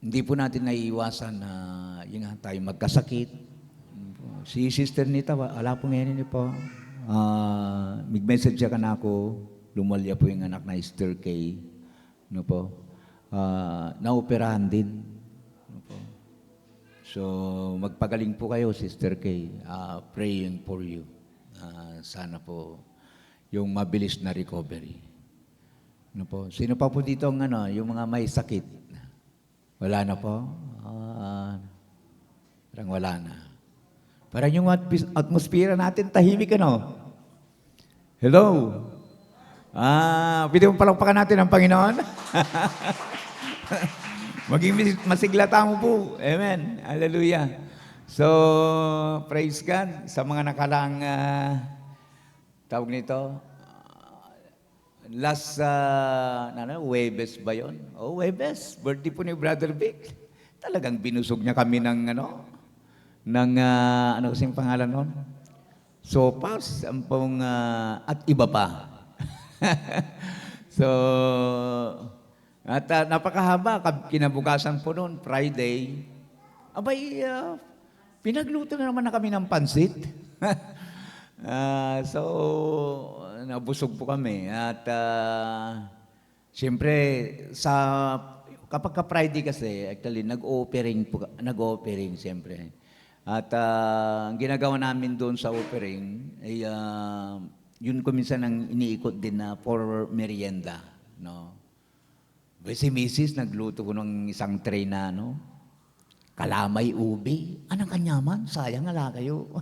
A: Hindi po natin naiiwasan na yun nga, tayo magkasakit. Si Sister Nita, wala po ngayon po. Mag-message siya ka na ako. Lumalya po yung anak na Esther K. Ano po? Naoperahan din. Ano po? So, magpagaling po kayo, Sister K. Praying for you. Sana po yung mabilis na recovery. Ano po? Sino pa po dito ang yung mga may sakit? Wala na po? Parang wala na. Parang yung atmosphere natin tahimik, ano? Hello? Pwede mong palakpakan natin ang Panginoon? Maging masiglata mo po. Amen. Hallelujah. So, praise God sa mga nakalang tawag nito. Last, Webes ba yun? Webes. Birthday po ni Brother Vic. Talagang binusog niya kami ng ano kasing pangalan nun? Sopas, ang pong, at iba pa. So, at napakahaba, kinabukasan po noon, Friday, abay, pinagluto na naman na kami ng pansit. So, nabusog po kami. At, siyempre, kapag ka-Friday kasi, actually, nag-offering siyempre. At ang ginagawa namin doon sa offering ay yun ko minsan ang iniikot din na for merienda, no. Si Mrs. nagluto ko ng isang tray na kalamay ubi. Anong kanyaman? Sayang ala kayo.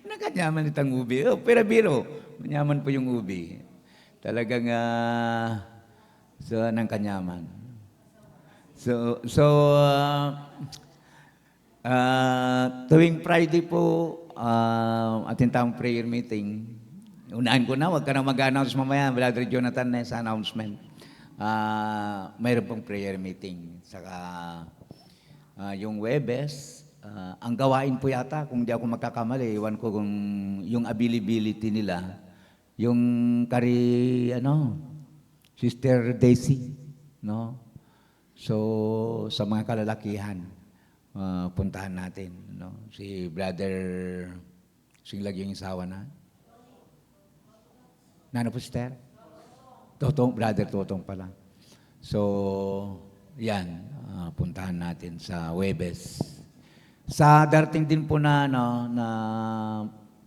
A: Nakanyaman itang ubi. Pero biro, manyaman po yung ubi. Talagang ng kanyaman. Tuwing Friday po, ating tawang prayer meeting. Unahan ko na, huwag ka na mag-announce mamaya, Brother Jonathan, sa announcement. Mayroon pong prayer meeting. Saka yung Webes, ang gawain po yata, kung di ako magkakamali, iwan ko kung yung availability nila, yung Sister Daisy, no? So, sa mga kalalakihan, puntahan natin, no? Si Brother Singlag yung isawa na. Nano po, Sister? Totong, Brother Totong pala. So, yan, puntahan natin sa Webes. Sa darating din po na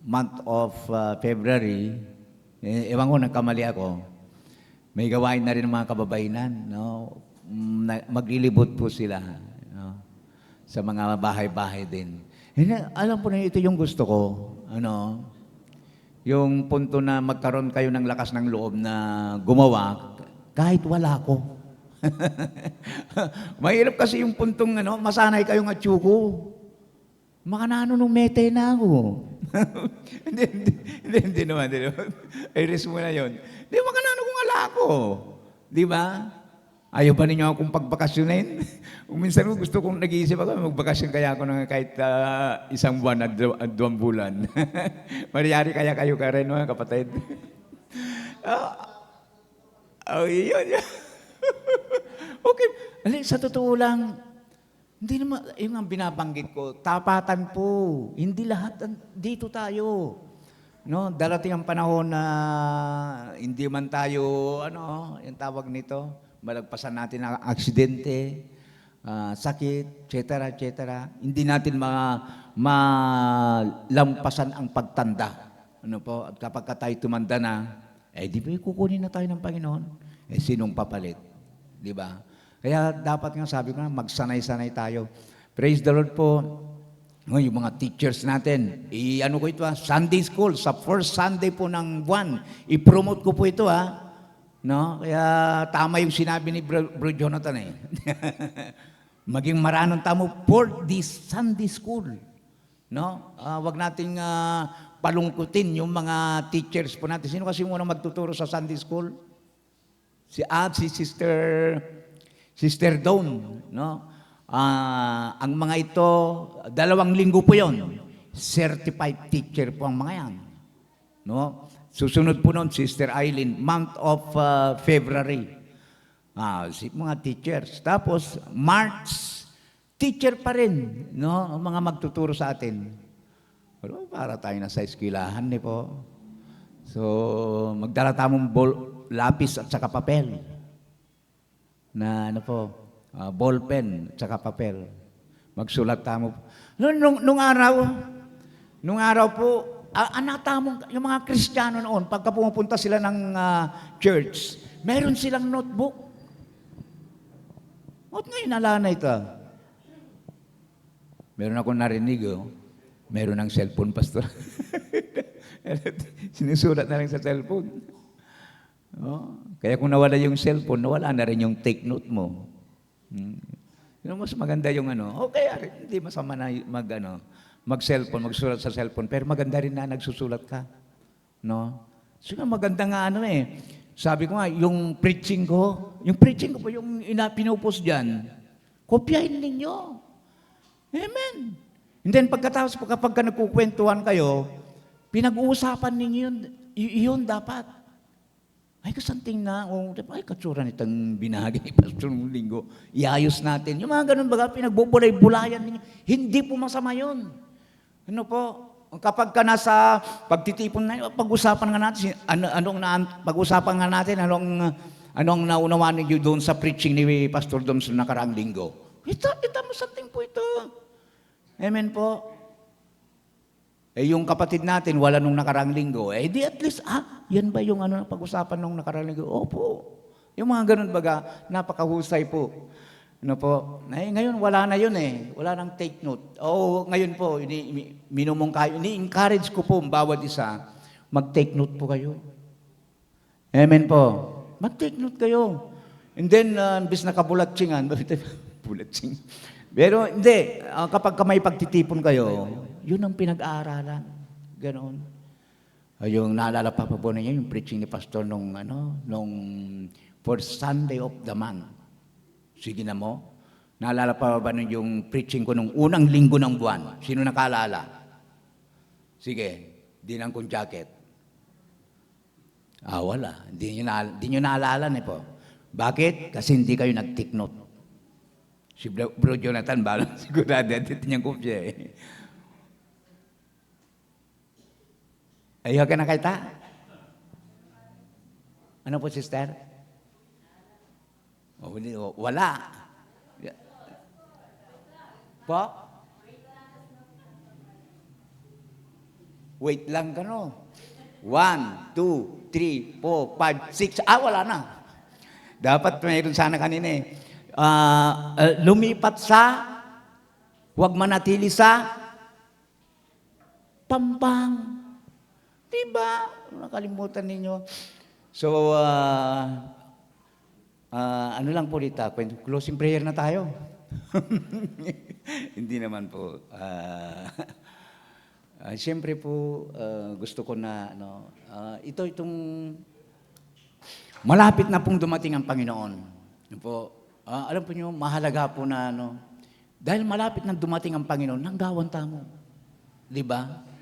A: month of February, ewan ko, nagkamali ako, may gawain na rin ng mga kababainan, no? Maglilibot po sila, no? Sa mga bahay-bahay din. Alam po na ito yung gusto ko, yung punto na magkaroon kayo ng lakas ng loob na gumawa, kahit wala ko. Mahirap kasi yung puntong masanay kayong atsuko. Makanano nung mete na ako. Hindi naman. I-risk mo na yun. Hindi, makanano kung ala ako. Di ba? Ayaw ba ninyo akong pagbakasyonin? Minsan gusto kong nag-iisip ako, magbakasyon kaya ako ng kahit isang buwan at 2 bulan. Mariyari kaya kayo ka rin, mga kapatid. Yun. Okay. Sa totoo lang, hindi naman, yung ang binabanggit ko, tapatan po. Hindi lahat, dito tayo. No, darating ang panahon na hindi man tayo, yung tawag nito, malagpasan natin ang aksidente, sakit, etc. Hindi natin malampasan ang pagtanda. At kapag tayo tumanda na, di ba kukunin na tayo ng Panginoon? Sinong papalit? Di ba? Kaya dapat nga sabi ko na, magsanay-sanay tayo. Praise the Lord po. Yung mga teachers natin, ko ito Sunday school, sa first Sunday po ng buwan, i-promote ko po ito No? Kaya tama yung sinabi ni Bro Jonathan Maging maranong tamo for this Sunday school. No? Wag nating palungkutin yung mga teachers po natin. Sino kasi muna magtuturo sa Sunday school? Si Sister Dawn, no? Ang mga ito, 2 linggo po yon. Certified teacher po ang mga yan. No? Susunod po noon, Sister Eileen, month of February. Mga teachers. Tapos, March, teacher pa rin, no? Ang mga magtuturo sa atin. Pero para tayo na sa eskwelahan, po. So, magdala tamong lapis at saka papel. Na ball pen at saka papel. Magsulat tamo. Nung araw po, yung mga Kristiyano noon, pagka pumupunta sila ng church, meron silang notebook. At ngayon, alana ito. Meron akong narinig, meron ng cellphone, pastor. Sinusulat na lang sa cellphone. Kaya kung nawala yung cellphone, nawala na rin yung take note mo. Mas maganda yung okay, hindi masama na mag-cellphone, magsulat sa cellphone, pero maganda rin na nagsusulat ka. No? So maganda nga sabi ko nga, yung preaching ko po yung pinupost dyan, kopyahin ninyo. Amen. And then pagkatapos, kapag nagkukwentuhan kayo, pinag-uusapan ninyo yun dapat. Ay, kasanting na, katsura nitong binahagi ni Pastor ng linggo. Iayos natin. Yung mga ganun baga, pinagbubulay-bulayan ninyo. Hindi po masama yun. Kapag ka nasa pagtitipon na, pag-usapan nga natin, pag-usapan nga natin, anong naunawan niyo doon sa preaching ni Pastor Dom sa nakaraang linggo. Ito, masanting po ito. Amen po. Yung kapatid natin, wala nung nakaraang linggo. Di at least, yan ba yung pag-usapan nung nakaraang linggo? Opo. Yung mga ganun baga, napakahusay po. Ngayon, wala na yun Wala nang take note. Ngayon po, ini-encourage ko po ang bawat isa, mag-take note po kayo. Amen po. Mag-take note kayo. And then, bis nakabulatsing, bulatsing. Pero hindi, kapag may pagtitipon kayo, yun ang pinag-aaralan. Ganon. Yung naalala pa po ninyo, yung preaching ni Pastor nung first Sunday of the month. Sige na mo. Naalala pa ba ninyo yung preaching ko nung unang linggo ng buwan? Sino nakaalala? Sige, di lang kong jacket. Wala. Di nyo naalala po. Bakit? Kasi hindi kayo nag-take note. Si Bro Jonathan, balang sigurado, dito niyang kopya Ayaw ka na kita? Ano po, sister? Wala. Po? Wait lang ka, 1, 2, 3, 4, 5, 6. Wala na. Dapat mayroon sana kanina lumipat sa, huwag manatili sa, Pampang. Diba? Nakalimutan ninyo. So, ano lang po dito, closing prayer na tayo. Hindi naman po. Siyempre po, gusto ko na, itong malapit na pong dumating ang Panginoon. Yun po, alam po nyo, mahalaga po na, dahil malapit na dumating ang Panginoon, nanggawan tamo. Di ba?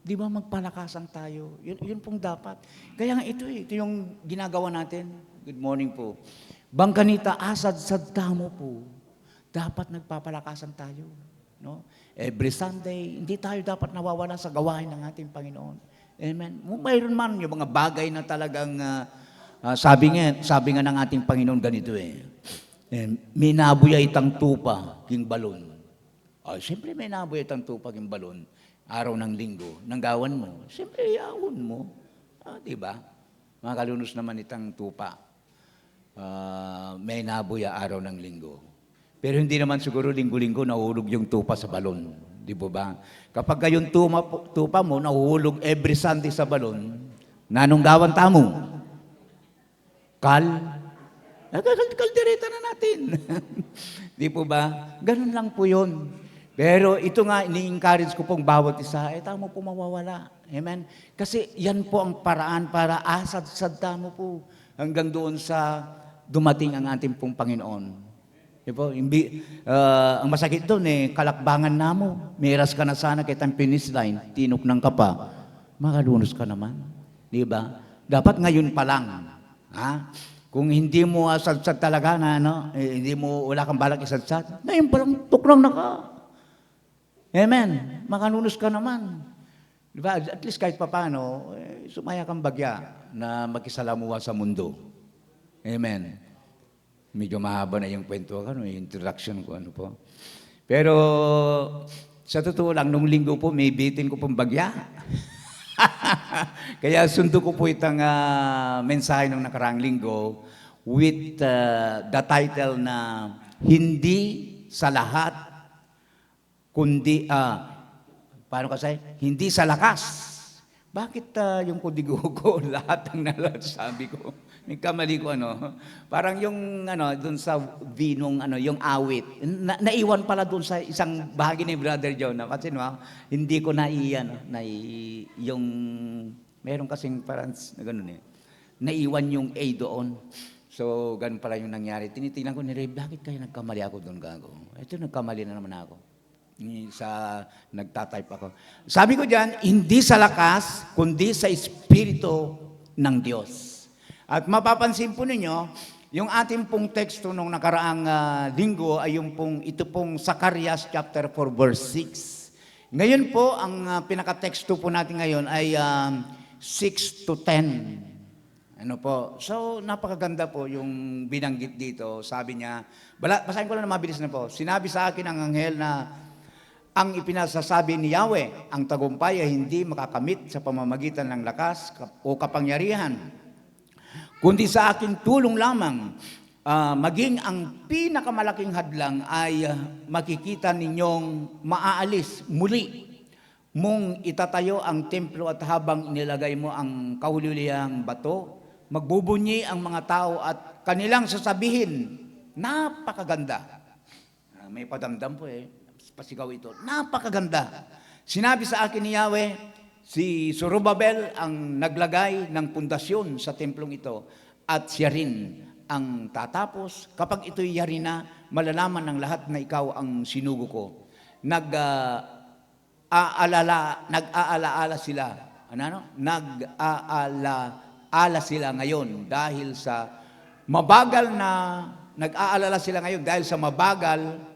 A: Di ba magpalakasan tayo? Yun pong dapat. Kaya nga ito yung ginagawa natin. Good morning po. Bangkanita, asad-sad tamo po. Dapat nagpapalakasan tayo. No? Every Sunday, hindi tayo dapat nawawala sa gawain ng ating Panginoon. Amen. Mayroon man yung mga bagay na talagang, sabi nga ng ating Panginoon ganito may nabuya itang tupa, king balon. Siyempre may nabuya itang tupa, king balon. Araw ng linggo, nanggawan mo. Siyempre, iawon mo. Di ba? Mga kalunos naman itang tupa. May nabuya araw ng linggo. Pero hindi naman siguro linggo-linggo nahuhulog yung tupa sa balon. Di ba? Kapag yung tupa mo nahuhulog every Sunday sa balon, nanunggawan tamo. Kaldereta na natin. Di po ba? Ganun lang po yun. Pero ito nga, ini-encourage ko pong bawat isa, tamo po mawawala. Amen? Kasi yan po ang paraan para asad-sad tamo po hanggang doon sa dumating ang ating pong Panginoon. Diba? Ang masakit doon kalakbangan na mo. Miras ka na sana kitang finish line, tinok ng kapa. Makalunos ka naman. Di ba? Dapat ngayon pa lang. Kung hindi mo asad-sad talaga na, hindi mo, wala kang balak isad-sad, ngayon pa lang, tukrang na ka. Amen. Makalunos ka naman. Di ba? At least kahit paano, sumaya kang bagya na makisalamuha sa mundo. Amen. Medyo mahaba na yung kwento ko, yung introduction ko, po. Pero, sa totoo lang, nung linggo po, may bitin ko pong bagya. Kaya sundo ko po itang mensahe nung nakaraang linggo with the title na, Hindi sa lahat, kundi, paano kasi? Hindi sa lakas. Bakit yung kudigo ko, lahat ng nalasabi ko? May kamali ko, parang yung, dun sa vinong, yung awit. Naiwan pala dun sa isang bahagi ni Brother John. Kasi, hindi ko yung, meron kasing parang, gano'n naiwan yung A doon. So, ganun pala yung nangyari. Tinitingnan ko ni Ray, bakit kaya nagkamali ako doon, gago? Ito, nagkamali na naman ako. Nagtatype ako. Sabi ko dyan, hindi sa lakas, kundi sa Espiritu ng Diyos. At mapapansin po ninyo, yung ating pong teksto nung nakaraang linggo ay ito pong Zacarias chapter 4 verse 6. Ngayon po, ang pinaka-teksto po natin ngayon ay 6 to 10. So, napakaganda po yung binanggit dito. Sabi niya, basahin ko lang na mabilis na po. Sinabi sa akin ang anghel na ang ipinasasabi ni Yahweh, ang tagumpay ay hindi makakamit sa pamamagitan ng lakas o kapangyarihan, kundi sa aking tulong lamang, maging ang pinakamalaking hadlang ay makikita ninyong maaalis muli mong itatayo ang templo at habang inilagay mo ang kahululihang bato, magbubunyi ang mga tao at kanilang sasabihin, napakaganda. May padamdam po pasigaw ito, napakaganda. Sinabi sa akin ni Yahweh, si Zorobabel ang naglagay ng pundasyon sa templong ito at siya rin ang tatapos. Kapag ito'y yari na, malalaman ng lahat na ikaw ang sinugo ko. Nag-aalaala sila. Nag-aalaala sila ngayon dahil sa mabagal na nag-aalala sila ngayon dahil sa mabagal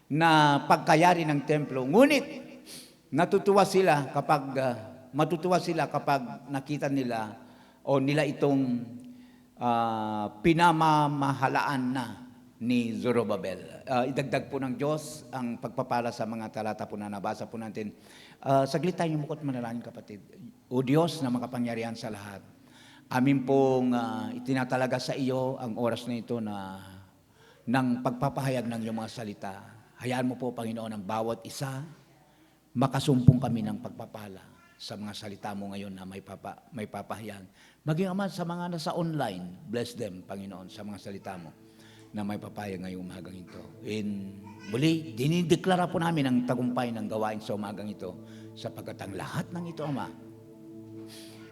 A: na pagkayari ng templo. Ngunit matutuwa sila kapag nakita nila o nila itong pinamamahalaan na ni Zorobabel. Idagdag po ng Diyos ang pagpapala sa mga talata po na nabasa po natin. Saglit tayong mukot manalangin, kapatid. O Diyos na makapangyarihan sa lahat, amin pong itinatalaga sa iyo ang oras na ito ng pagpapahayag ng iyong mga salita. Hayaan mo po, Panginoon, ang bawat isa makasumpong kami ng pagpapala. sa mga salita mo ngayon na may papahayag. Maging Ama sa mga nasa online, bless them, Panginoon, sa mga salita mo na may papayag ngayong umagang ito. Muli, dinideklara po namin ang tagumpay ng gawain sa umagang ito sapagkat ang lahat ng ito, Ama,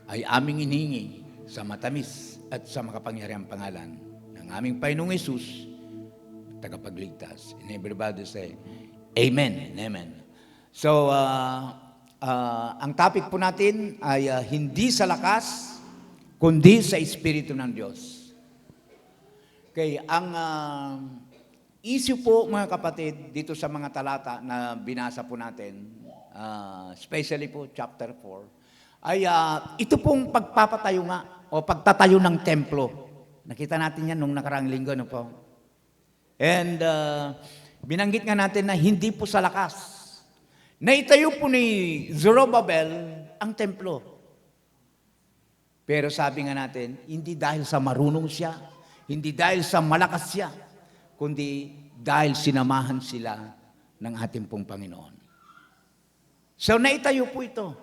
A: ay aming inihingi sa matamis at sa makapangyarihang pangalan ng aming Panginoong Hesus, tagapagligtas. And everybody say, Amen and Amen. So, ang topic po natin ay hindi sa lakas, kundi sa Espiritu ng Diyos. Okay, ang issue po mga kapatid dito sa mga talata na binasa po natin, especially po chapter 4, ay ito pong pagpapatayo nga o pagtatayo ng templo. Nakita natin yan nung nakaraang linggo, no po? And binanggit nga natin na hindi po sa lakas. Naitayo po ni Zorobabel ang templo. Pero sabi nga natin, hindi dahil sa marunong siya, hindi dahil sa malakas siya, kundi dahil sinamahan sila ng ating pong Panginoon. So naitayo po ito.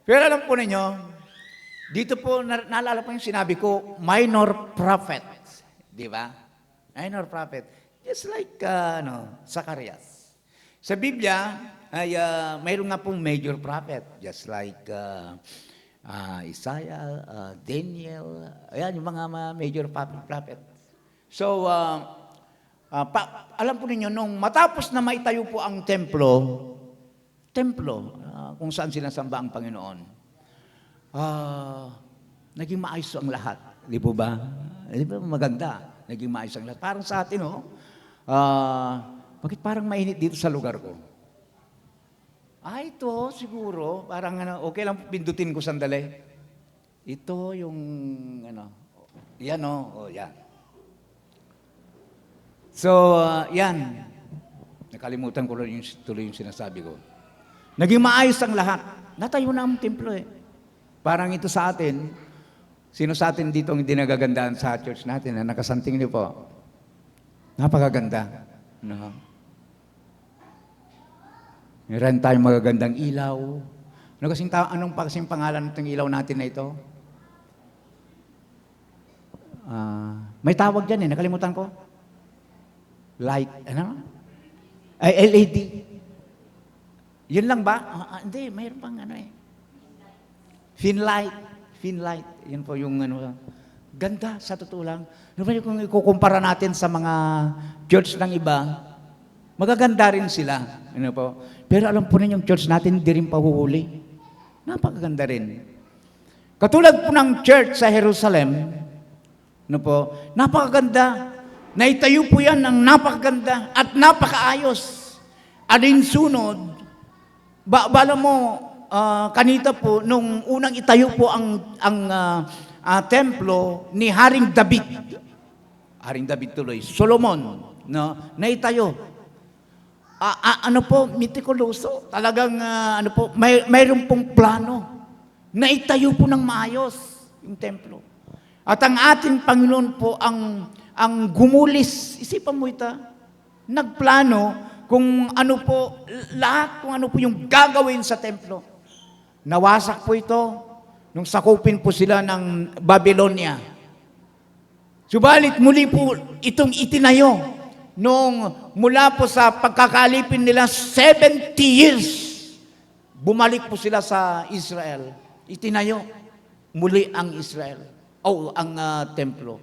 A: Pero alam po ninyo, dito po, naalala po yung sinabi ko, minor prophet. Di ba? Minor prophet. Just like, Zacarias. Sa Biblia, ay mayroon nga pong major prophet. Just like Isaiah, Daniel, ayan, yung mga major prophet. So, alam po ninyo, nung matapos na maitayo po ang templo, kung saan sinasamba ang Panginoon, naging maayos ang lahat. Di po ba? Di ba maganda? Naging maayos ang lahat. Parang sa atin, bakit parang mainit dito sa lugar ko? Ito siguro, parang okay lang pindutin ko sandali. Ito yung, yan yan. So, yan. Nakalimutan ko lang tuloy yung sinasabi ko. Naging maayos ang lahat. Natayo na ang templo eh. Parang ito sa atin, sino sa atin dito ang hindi nagagandahan sa church natin na nakasanting niyo po? Napakaganda. No? Meron tayong magagandang ilaw. Anong kasing pangalan ng ilaw natin na ito? May tawag dyan eh, nakalimutan ko. Light, Ay, LED. Yun lang ba? Hindi, mayroon pang Finlight. Yun po yung ganda sa totoo lang. Kung ikukumpara natin sa mga church ng iba, magaganda rin sila. Po? Pero alam po ninyo, yung church natin hindi rin pahuhuli. Napakaganda rin. Katulad po ng church sa Jerusalem, po, napakaganda. Naitayo po yan ng napakaganda at napakaayos. Alinsunod, bala mo, kanita po, nung unang itayo po ang templo ni Haring David. Haring David tuloy. Solomon, naitayo. Mitikuloso. Talagang, mayroon pong plano. Naitayo po ng maayos yung templo. At ang ating Panginoon po ang gumulis. Isipan mo ito. Nagplano kung ano po, lahat kung ano po yung gagawin sa templo. Nawasak po ito nung sakupin po sila ng Babylonia. Subalit muli po itong itinayo nung mula po sa pagkakalipin nila 70 years, bumalik po sila sa Israel. Itinayo muli ang Israel. Ang templo.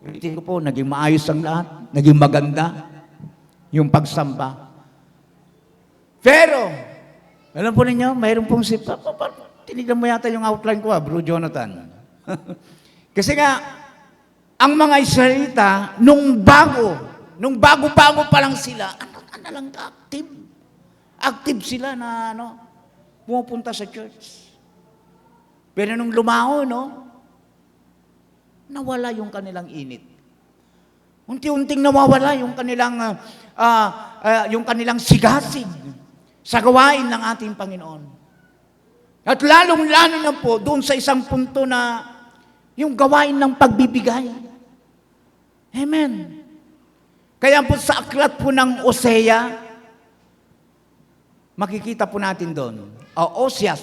A: Ulitin ko po, naging maayos ang lahat, naging maganda yung pagsamba. Pero, alam po ninyo, mayroon pong tinignan mo yata yung outline ko, Bro Jonathan. Kasi nga, ang mga Israelita, nung bago-bago pa lang sila, lang active. Active sila na, pumupunta sa church. Pero nung lumaho, nawala yung kanilang init. Unti-unting nawawala yung kanilang sigasig sa gawain ng ating Panginoon. At lalong-lalo na po doon sa isang punto na yung gawain ng pagbibigay. Amen. Kaya po sa aklat po ng Osea, makikita po natin doon. Osyas.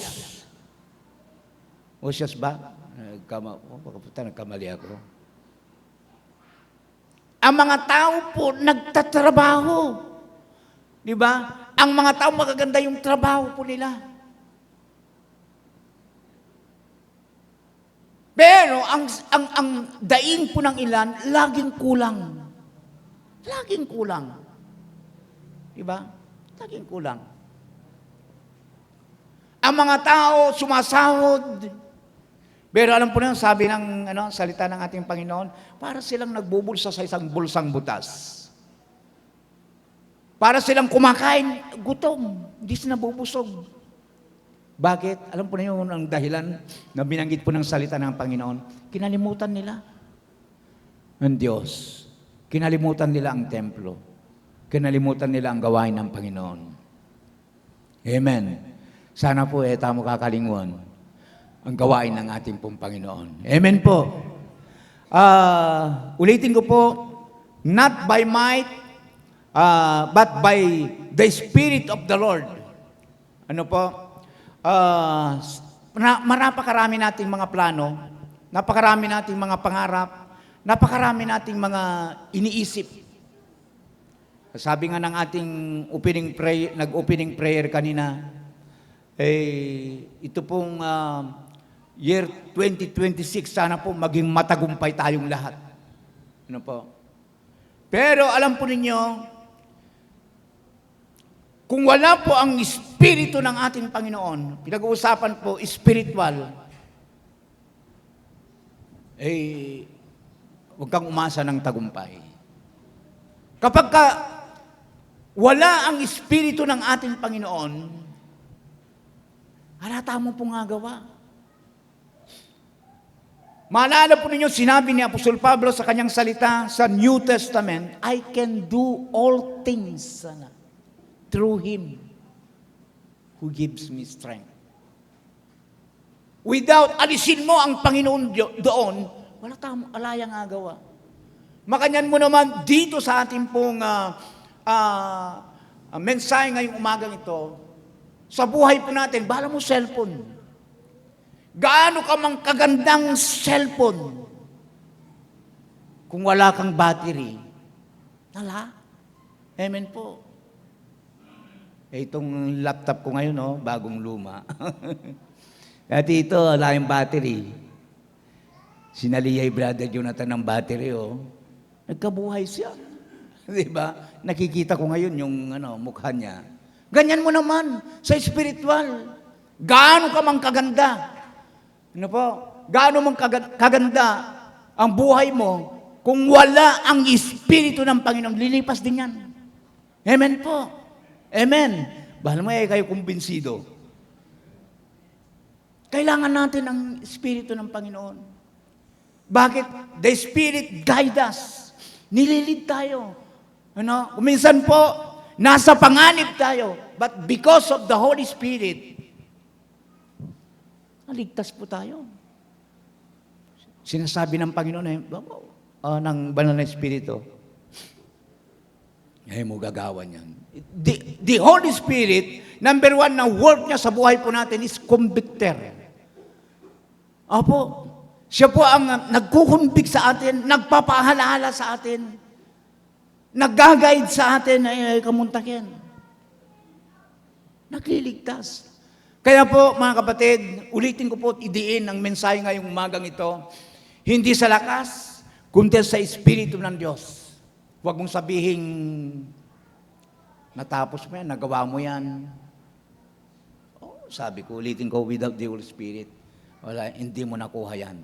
A: Osyas ba? Nagkamali ako. Ang mga tao po nagtatrabaho. Di ba? Ang mga tao magaganda yung trabaho po nila. Pero ang daing po ng ilan, laging kulang. Laging kulang. Di ba? Laging kulang. Ang mga tao sumasahod. Pero alam po na, sabi ng salita ng ating Panginoon, para silang nagbubulsa sa isang bulsang butas. Para silang kumakain, gutom, hindi sila nabubusog. Bakit? Alam po na yun ang dahilan na binanggit po ng salita ng Panginoon. Kinalimutan nila ang Diyos. Kinalimutan nila ang templo. Kinalimutan nila ang gawain ng Panginoon. Amen. Sana po tamo kakalingon ang gawain ng ating pong Panginoon. Amen po. Ulitin ko po, not by might, but by the Spirit of the Lord. Ano po? Napakarami nating mga plano, napakarami nating mga pangarap, napakarami nating mga iniisip. Sabi nga ng ating nag-opening prayer kanina, ito pong year 2026, sana po maging matagumpay tayong lahat. Ano po? Pero alam po ninyo, kung wala po ang Espiritu ng ating Panginoon, pinag-uusapan po, spiritual, huwag kang umasa ng tagumpay. Kapag wala ang Espiritu ng ating Panginoon, halata mo pong agawa. Maalala po ninyo, sinabi ni Apostol Pablo sa kanyang salita sa New Testament, I can do all things through Him who gives me strength. Without alisin mo ang Panginoon doon, wala tayong alayang agawa. Makanyan mo naman dito sa ating pong mensahe ngayong umagang ito, sa buhay po natin, bahala mo cellphone. Gaano ka mang kagandang cellphone, kung wala kang battery, wala. Amen po. Itong laptop ko ngayon, bagong luma. Dati ito, wala yung battery. Sinaliyay Brother Jonathan ng battery, nagkabuhay siya. Diba? Nakikita ko ngayon yung mukha niya. Ganyan mo naman sa spiritual. Gaano ka mang kaganda? Ano po? Gaano mang kaganda ang buhay mo kung wala ang Espiritu ng Panginoon, lilipas din yan. Amen po. Amen. Bahal mo kayo kumbinsido. Kailangan natin ang Espiritu ng Panginoon. Bakit? The Spirit guide us. Nililid tayo. Kuminsan po, nasa panganib tayo. But because of the Holy Spirit, naligtas po tayo. Sinasabi ng Panginoon ng banal na Espiritu, mo gagawan yan. The Holy Spirit, number one na work niya sa buhay po natin is convictor. Opo, siya po ang nagkukonvict sa atin, nagpapahala sa atin, nag-guide sa atin ay kamuntakin. Nagliligtas. Kaya po, mga kapatid, ulitin ko po at idiin ang mensahe ngayong umagang ito. Hindi sa lakas, kundi sa Espiritu ng Diyos. Huwag mong sabihing, natapos mo yan, nagawa mo yan. Sabi ko, ulitin ko, without the Holy Spirit, wala, hindi mo nakuha yan.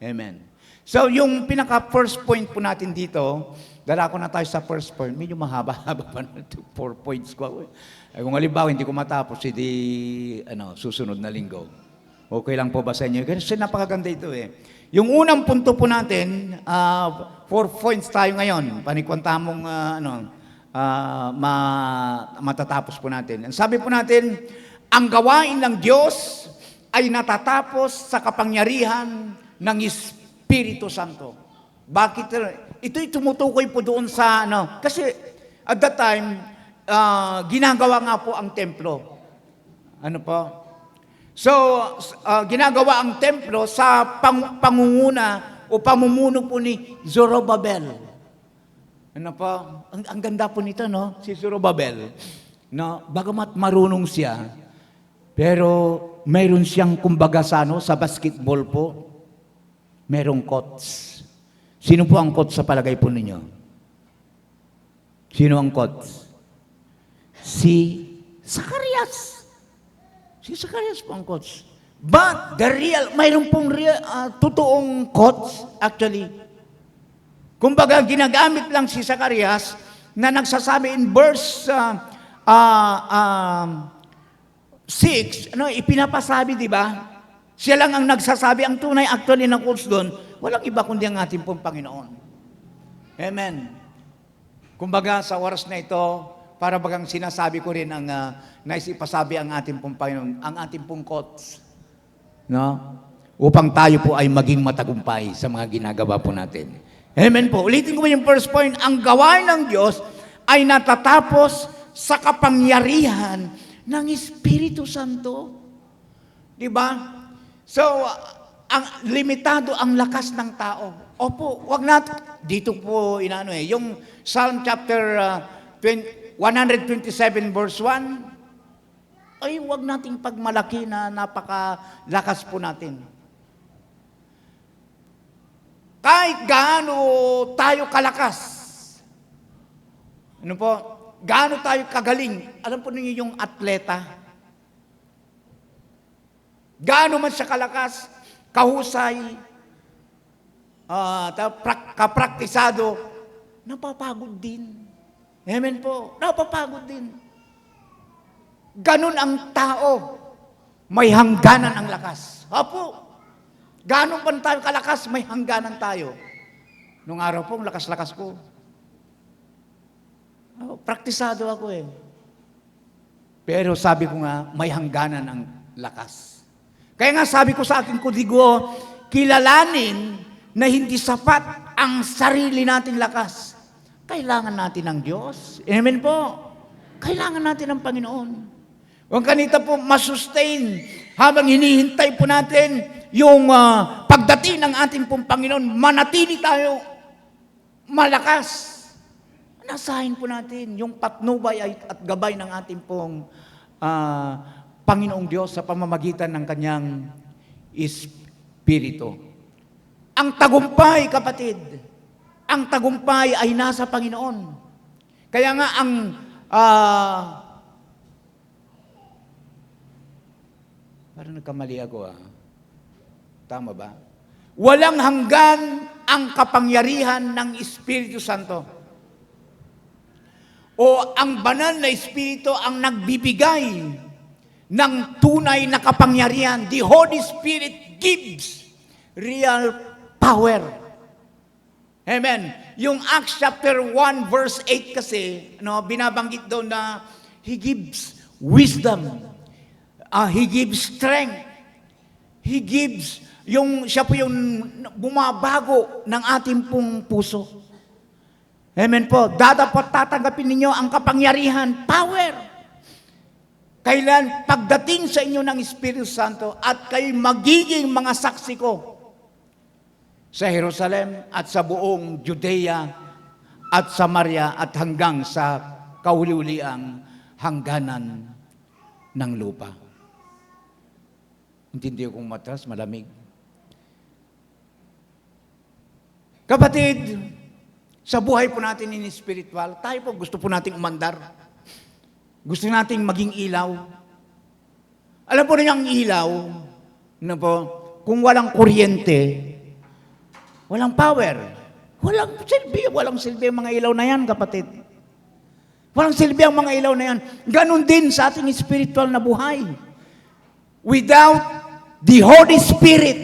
A: Amen. So, yung pinaka-first point po natin dito, dalako na tayo sa first point. Medyo mahaba-haba pa na 4 points ko. Kung halimbawa, hindi ko matapos, hindi, susunod na linggo. Okay lang po ba sa inyo? Kasi napakaganda ito Yung unang punto po natin, 4 points tayo ngayon. Panikwantamong, matatapos po natin. Sabi po natin, ang gawain ng Diyos ay natatapos sa kapangyarihan ng Espiritu Santo. Bakit? Ito'y tumutukoy po doon sa, kasi at that time, ginagawa nga po ang templo. Ano po? So, ginagawa ang templo sa pangunguna o pamumuno po ni Zorobabel. Ano po? Ang ganda po nito, no? Si Zorobabel. No? Bagamat marunong siya, pero mayroon siyang kumbaga sa basketball po, mayroong coach. Sino po ang coach sa palagay po ninyo? Sino ang coach? Si Zacarias. Si Zacarias po ang coach. But mayroon pong totoong coach, actually. Kumbaga, ginagamit lang si Zacarias na nagsasabi in verse 6, ipinapasabi, di ba? Siya lang ang nagsasabi. Ang tunay actually ng coach doon, walang iba kundi ang ating pong Panginoon. Amen. Kumbaga, sa oras na ito, para bagang sinasabi ko rin ang naisipasabi ang ating pong Panginoon, ang ating pong coach. No? Upang tayo po ay maging matagumpay sa mga ginagawa po natin. Amen po. Ulitin ko yung first point, ang gawain ng Diyos ay natatapos sa kapangyarihan ng Espiritu Santo. Di ba? So, limitado ang lakas ng tao. Opo, wag natin. Dito po, yung Psalm chapter 127 verse 1, ay wag nating pagmalaki na napakalakas po natin. Kahit gaano tayo kalakas, gaano tayo kagaling, alam po ninyo yung atleta, gaano man siya kalakas, kahusay, kapraktisado, napapagod din. Amen po, napapagod din. Ganun ang tao, may hangganan ang lakas. Apo, gaano pa tayo kalakas, may hangganan tayo. Nung araw po, lakas-lakas ko. Praktisado ako eh. Pero sabi ko nga, may hangganan ang lakas. Kaya nga sabi ko sa aking kudigo, kilalanin na hindi sapat ang sarili nating lakas. Kailangan natin ng Diyos. Amen po. Kailangan natin ng Panginoon. Huwag kanita po masustain habang hinihintay po natin yung pagdating ng ating pong Panginoon, manatili tayo malakas. Nasahin po natin yung patnubay at gabay ng ating pong Panginoong Diyos sa pamamagitan ng Kanyang Espiritu. Ang tagumpay, kapatid, ang tagumpay ay nasa Panginoon. Kaya nga ang parang nagkamali ako Tama ba? Walang hanggan ang kapangyarihan ng Espiritu Santo. O ang banal na Espiritu ang nagbibigay ng tunay na kapangyarihan. The Holy Spirit gives real power. Amen. Yung Acts chapter 1 verse 8 kasi, binabanggit doon na He gives wisdom. He gives strength. He gives, siya po yung bumabago ng ating pong puso. Amen po. Dapat tatanggapin ninyo ang kapangyarihan, power. Kailan pagdating sa inyo ng Espiritu Santo at kayo magiging mga saksi ko sa Jerusalem at sa buong Judea at Samaria at hanggang sa kahuli-huliang hangganan ng lupa. Intindi kong matras, malamig. Kapatid, sa buhay po natin in spiritual, tayo po gusto po nating umandar. Gusto nating maging ilaw. Alam po niyo ang ilaw, kung walang kuryente, walang power. Walang silbi ang mga ilaw na yan, kapatid. Walang silbi ang mga ilaw na yan. Ganon din sa ating spiritual na buhay. Without the Holy Spirit,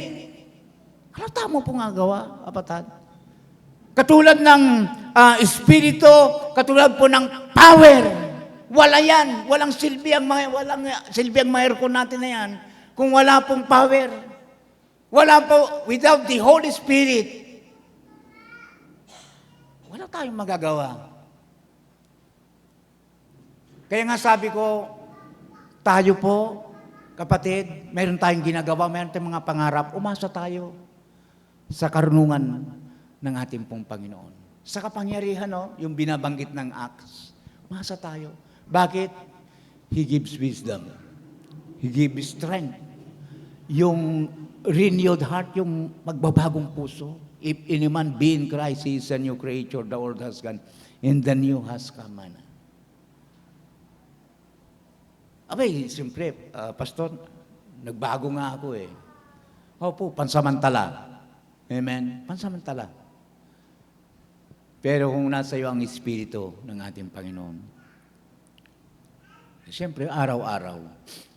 A: halata mo pong agawa, kapatid. Katulad ng Espiritu, katulad po ng power. Wala yan. Walang silbi ang aircon natin na yan kung wala pong power. Wala po, without the Holy Spirit, wala tayong magagawa. Kaya nga sabi ko, tayo po, kapatid, mayroon tayong ginagawa, mayroon tayong mga pangarap, umasa tayo sa karunungan ng ating pong Panginoon. Sa kapangyarihan, no, yung binabanggit ng Acts, umasa tayo. Bakit? He gives wisdom. He gives strength. Yung renewed heart, yung magbabagong puso. If any man be in Christ, he is a new creature, the old has gone, and the new has come. Abay, siyempre, Pastor, nagbago nga ako eh. Opo, pansamantala. Amen? Pansamantala. Pero kung nasa iyo ang Espiritu ng ating Panginoon, siyempre, araw-araw,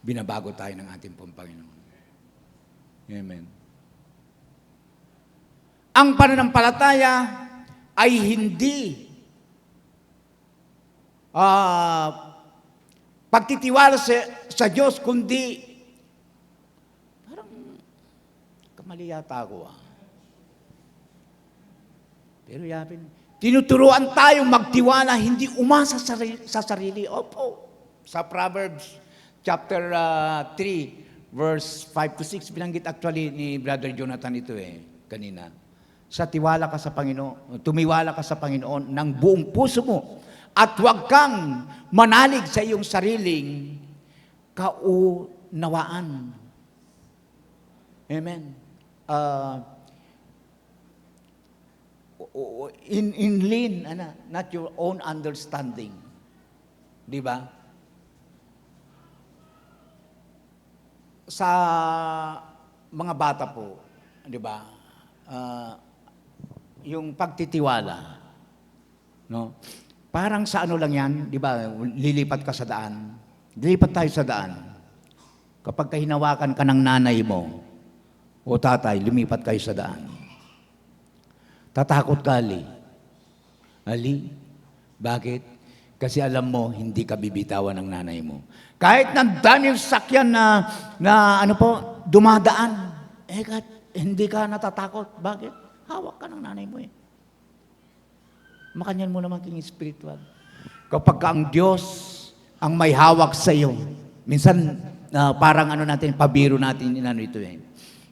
A: binabago tayo ng ating pong Panginoon. Amen. Ang pananampalataya ay hindi pagtitiwala sa Diyos, kundi parang kamali yata ako. Pero yapin, tinuturuan tayong magtiwala, hindi umasa sa sarili. Opo. Sa Proverbs chapter 3, verse 5 to 6, binanggit actually ni Brother Jonathan ito kanina. Sa tiwala ka sa Panginoon, tumiwala ka sa Panginoon ng buong puso mo at huwag kang manalig sa iyong sariling kaunawaan. Amen. In lean, not your own understanding. Di ba? Sa mga bata po, di ba? Yung pagtitiwala, no? Parang sa ano lang yan, di ba? Lilipat ka sa daan. Lilipat tayo sa daan. Kapag hinawakan ka ng nanay mo, o tatay, lumipat kayo sa daan. Tatakot ka, Ali. Ali? Bakit? Kasi alam mo, hindi ka bibitawan ng nanay mo. Kahit nandaan yung sakyan na ano po, dumadaan, hindi ka natatakot. Bakit? Hawak ka ng nanay mo Makanyan mo naman king spiritual. Kapag ang Diyos ang may hawak sa iyo, minsan parang ano natin, pabiro natin ito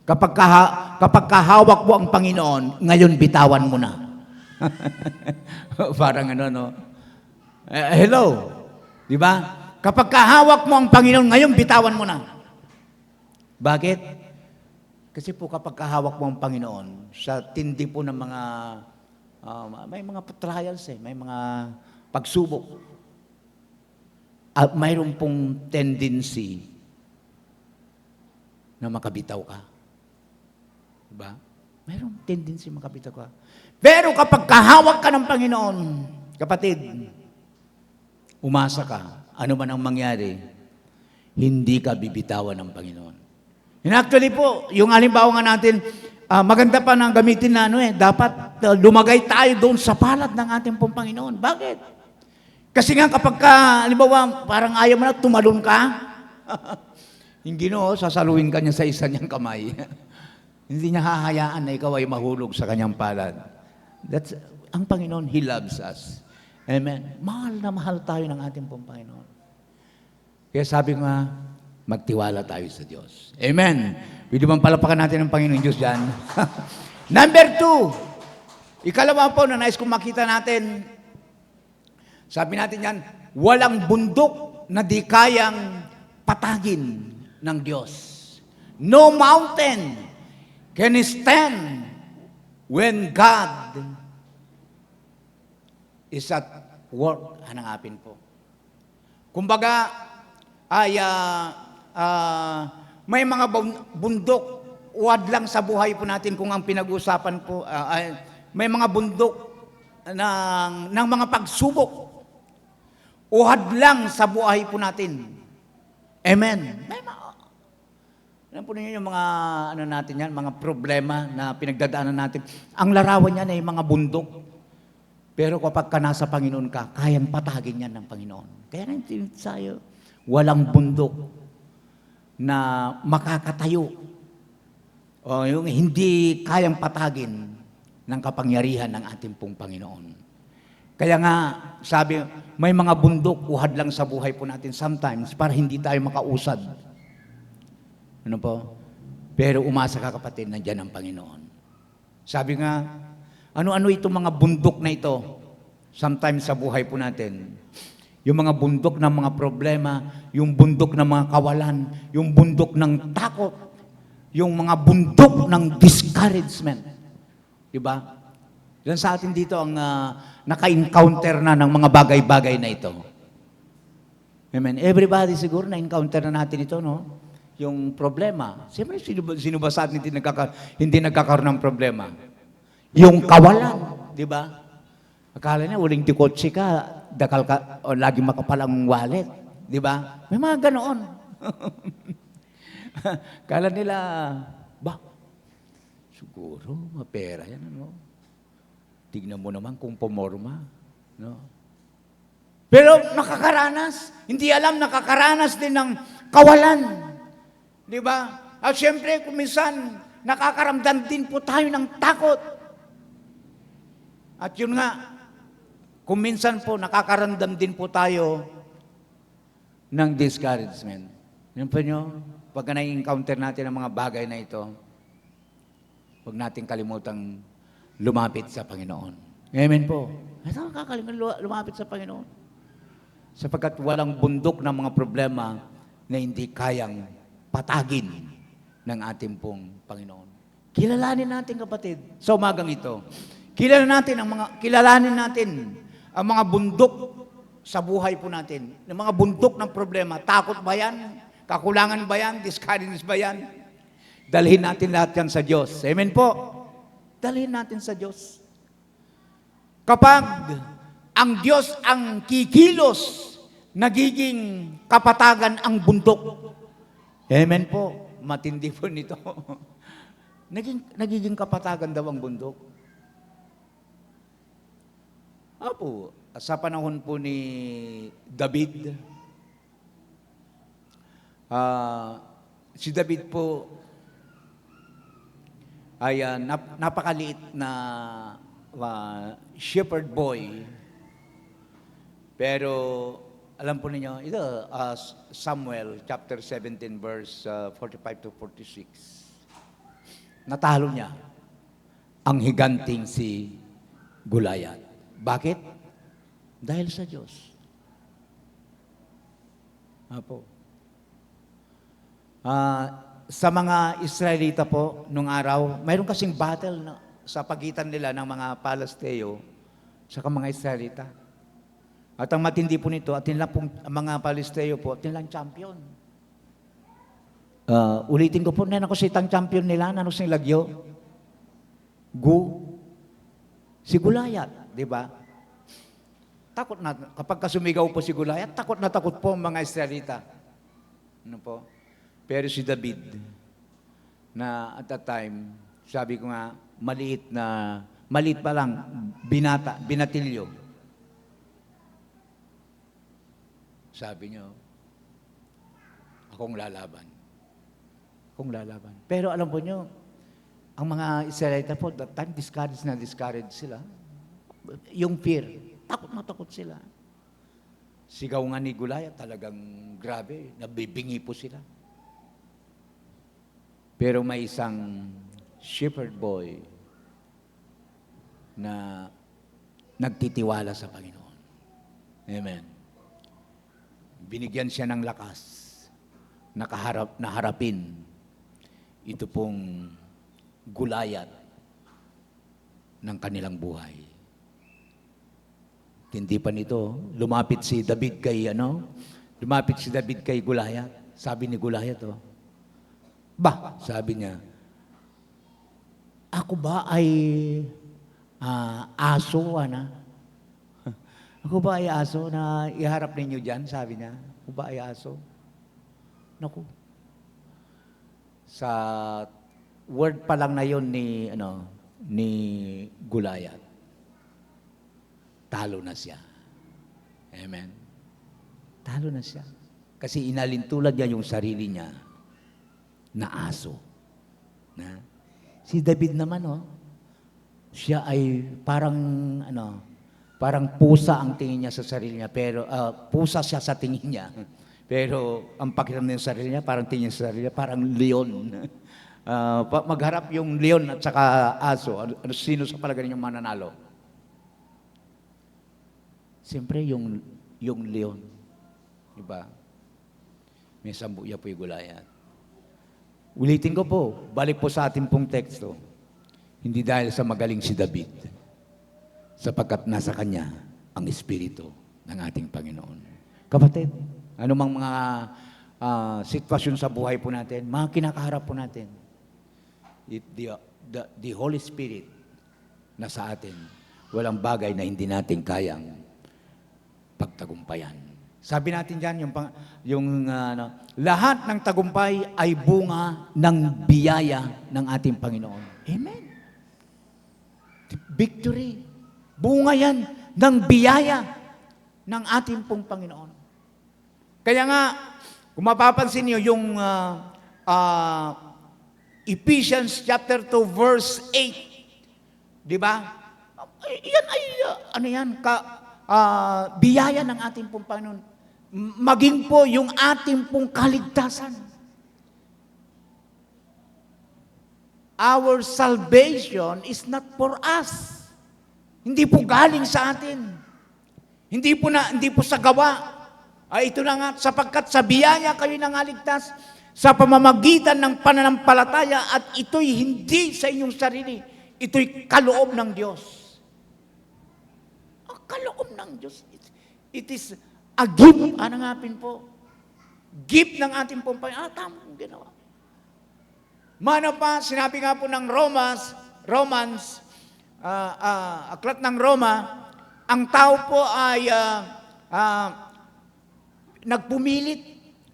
A: Kapag kahawak mo ang Panginoon, ngayon bitawan mo na. Parang ano, no? Hello? Di ba? Kapag kahawak mo ang Panginoon, ngayon bitawan mo na. Bakit? Kasi po kapag kahawak mo ang Panginoon, sa tindi po ng mga, may mga trials may mga pagsubok. At mayroon pong tendency na makabitaw ka. Diba? Mayroong tendency makabitaw ka. Pero kapag kahawak ka ng Panginoon, kapatid, umasa ka. Ano man ang mangyari, hindi ka bibitawan ng Panginoon. And actually po, yung halimbawa nga natin, maganda pa nang gamitin na dapat lumagay tayo doon sa palad ng ating pong Panginoon. Bakit? Kasi nga kapag halimbawa, parang ayaw mo na, tumalon ka, hindi sasaluhin ka niya sa isa niyang kamay. Hindi niya hahayaan na ikaw ay mahulog sa kanyang palad. That's, ang Panginoon, He loves us. Amen. Mahal na mahal tayo ng ating pong Panginoon. Kaya sabi ko nga, magtiwala tayo sa Diyos. Amen. Pwede bang palapakan natin ang Panginoon Diyos dyan? Number 2, ikalawa po na nais kong makita natin, sabi natin yan, walang bundok na di kayang patagin ng Diyos. No mountain can stand when God is at work. Hanangapin po. Kumbaga, ay may mga bundok, uwad lang sa buhay po natin kung ang pinag-uusapan po, may mga bundok ng mga pagsubok, uhad lang sa buhay po natin. Amen. Alam po ninyo yung mga, ano natin yan, mga problema na pinagdadaanan natin. Ang larawan niyan ay mga bundok. Pero kapag ka nasa Panginoon ka, kayang patagin yan ng Panginoon. Kaya natin tayo, walang bundok na makakatayo o yung hindi kayang patagin ng kapangyarihan ng ating pong Panginoon. Kaya nga, sabi, may mga bundok, uhad lang sa buhay po natin sometimes para hindi tayo makausad. Ano po? Pero umasa ka kapatid, nandiyan ang Panginoon. Sabi nga, ano-ano itong mga bundok na ito? Sometimes sa buhay po natin. Yung mga bundok ng mga problema, yung bundok ng mga kawalan, yung bundok ng takot, yung mga bundok ng discouragement. Diba? Yan sa atin dito ang naka-encounter na ng mga bagay-bagay na ito. Amen. Everybody siguro na-encounter na natin ito, no? Yung problema. Siyempre, sino ba sa atin hindi nagkakaroon ng problema? Yung kawalan, di ba? Akala niya, uling tikotsi ka, dakal ka, o lagi makapal ang wallet. Di ba? May mga ganoon. Akala nila, ba, siguro, mapera yan, ano? Tignan mo naman kung pumorma. No? Pero nakakaranas. Hindi alam, nakakaranas din ng kawalan. Di ba? At siyempre, kung minsan, nakakaramdam din po tayo ng takot. At yun nga, kung minsan po, nakakaramdam din po tayo ng discouragement. Yun po nyo, pagka na-encounter natin ang mga bagay na ito, huwag natin kalimutang lumapit sa Panginoon. Amen po. Ito, kakalimutan lumapit sa Panginoon. Sapagkat walang bundok ng mga problema na hindi kayang patagin ng ating pong Panginoon. Kilalanin natin, kapatid, sa umagang ito. Kilalanin natin ang mga bundok sa buhay po natin. Ang mga bundok ng problema. Takot ba yan? Kakulangan ba yan? Discouragement ba yan? Dalhin natin lahat yan sa Diyos. Amen po. Dalhin natin sa Diyos. Kapag ang Diyos ang kikilos, nagiging kapatagan ang bundok. Amen po. Matindi po nito. Nagiging kapatagan daw ang bundok. Apo, sa panahon po ni David, si David po ay napakaliit na shepherd boy. Pero alam po ninyo, ito, Samuel chapter 17 verse 45 to 46. Natalo niya ang higanting si Goliath. Bakit? Dahil sa Diyos. Apo. Sa mga Israelita po, nung araw, mayroon kasing battle sa pagitan nila ng mga Palesteo sa mga Israelita. At ang matindi po nito, atin lang pong mga Palesteo po, atin lang champion. Ulitin ko po, nana ko si itang champion nila, nano sing lagyo? Si Goliath, di ba? Takot na, kapag kasumigaw po si Goliath, takot na takot po ang mga Israelita. Ano po? Pero si David, na at that time, sabi ko nga, maliit pa lang, binatilyo. Sabi niyo, akong lalaban. Pero alam po niyo, ang mga Israelita po, that time, discouraged sila. Yung fear, takot sila. Sigaw nga ni Goliath, talagang grabe, nabibingi po sila. Pero may isang shepherd boy na nagtitiwala sa Panginoon. Amen. Binigyan siya ng lakas na harapin ito pong Goliath ng kanilang buhay. Hindi pa nito, lumapit si David kay Goliath. Sabi ni Goliath, sabi niya, ako ba ay aso, Ako ba ay aso na iharap ninyo dyan? Sabi niya, ako ba ay aso? Naku. Sa word pa lang na yun ni Goliath, talo na siya. Amen. Talo na siya. Kasi inalintulad niya yung sarili niya na aso. Si David naman, siya ay parang, Parang pusa ang tingin niya sa sarili niya, pero pusa siya sa tingin niya. Pero ang pakiramdam niya sa sarili niya, parang tingin sa sarili niya, parang leon. Magharap yung leon at saka aso. Sino sa palagay niyo mananalo? Siyempre, yung leon. Diba? May sambuya po yung Goliath. Ulitin ko po, balik po sa ating pong teksto. Hindi dahil sa magaling si David, sapagkat nasa kanya ang Espiritu ng ating Panginoon. Kapatid, anumang mga sitwasyon sa buhay po natin, mga kinakaharap po natin, the Holy Spirit na sa atin, walang bagay na hindi natin kayang pagtagumpayan. Sabi natin dyan, lahat ng tagumpay ay bunga ng biyaya ng ating Panginoon. Amen. Victory. Bunga yan ng biyaya ng ating pong Panginoon. Kaya nga, kung mapapansin niyo yung Ephesians chapter 2 verse 8, di ba? Yan ay, biyaya ng ating pong Panginoon. Maging po yung ating pong kaligtasan. Our salvation is not for us. Hindi po galing sa atin. Hindi po sa gawa. Ito na nga, sapagkat sa biyaya kayo nangaligtas sa pamamagitan ng pananampalataya at ito'y hindi sa inyong sarili. Ito'y kaloob ng Diyos. Ang kaloob ng Diyos. It is a gift. Anangapin po. Gift ng ating Panginoon. Tama ang ginawa. Mano pa, sinabi nga po ng Romans, aklat ng Roma, ang tao po ay nagpumilit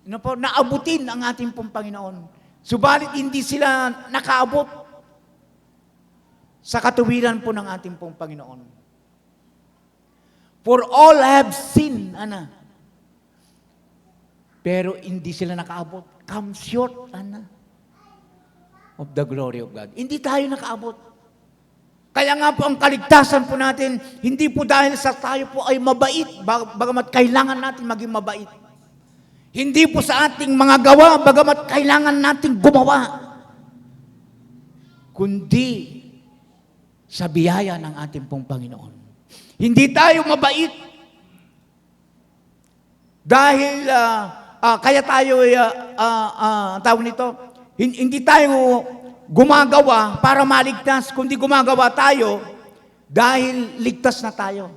A: naabutin ang ating pong Panginoon. Subalit hindi sila nakaabot sa katuwiran po ng ating pong Panginoon. For all have sinned, pero hindi sila nakaabot. Come short, of the glory of God. Hindi tayo nakaabot. Kaya nga po ang kaligtasan po natin, hindi po dahil sa tayo po ay mabait, bagamat kailangan natin maging mabait. Hindi po sa ating mga gawa, bagamat kailangan natin gumawa. Kundi sa biyaya ng ating pong Panginoon. Hindi tayo mabait. Dahil, kaya tayo, tawag nito, hindi tayo gumagawa para maligtas, kundi gumagawa tayo dahil ligtas na tayo.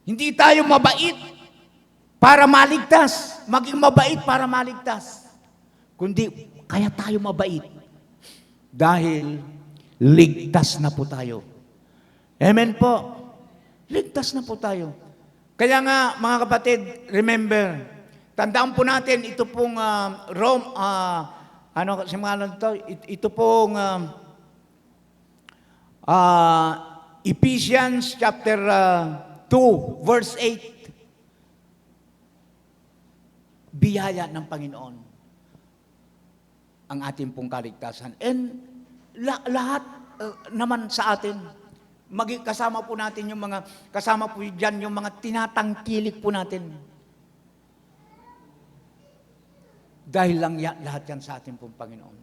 A: Hindi tayo mabait para maligtas, maging mabait para maligtas. Kundi kaya tayo mabait dahil ligtas na po tayo. Amen po. Ligtas na po tayo. Kaya nga, mga kapatid, remember, tandaan po natin, ito pong ito pong Ephesians chapter 2, verse 8. Biyaya ng Panginoon ang ating pong kaligtasan. And lahat naman sa atin, kasama po natin kasama po dyan yung mga tinatangkilik po natin. Dahil lang lahat yan sa ating pong Panginoon.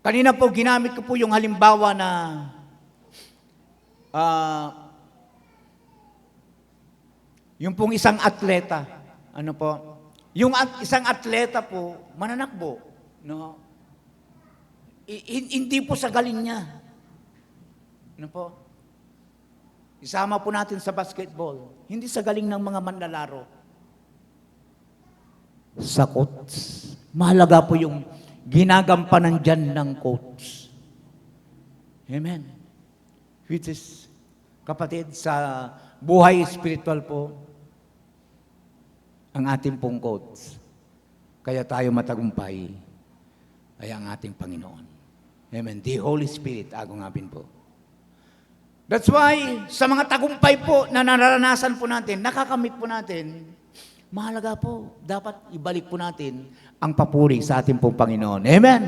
A: Kanina po, ginamit ko po yung halimbawa na yung pong isang atleta. Ano po? Yung isang atleta po, mananakbo. No? Hindi po sa galing niya. Ano po? Isama po natin sa basketball. Hindi sa galing ng mga manlalaro. Sa coach. Mahalaga po yung ginagampanan dyan ng coach. Amen. Which is, kapatid, sa buhay spiritual po, ang ating pong coach. Kaya tayo matagumpay ay ang ating Panginoon. Amen. The Holy Spirit, agungapin po. That's why, sa mga tagumpay po na nararanasan po natin, nakakamit po natin, mahalaga po, dapat ibalik po natin ang papuri sa ating pong Panginoon. Amen?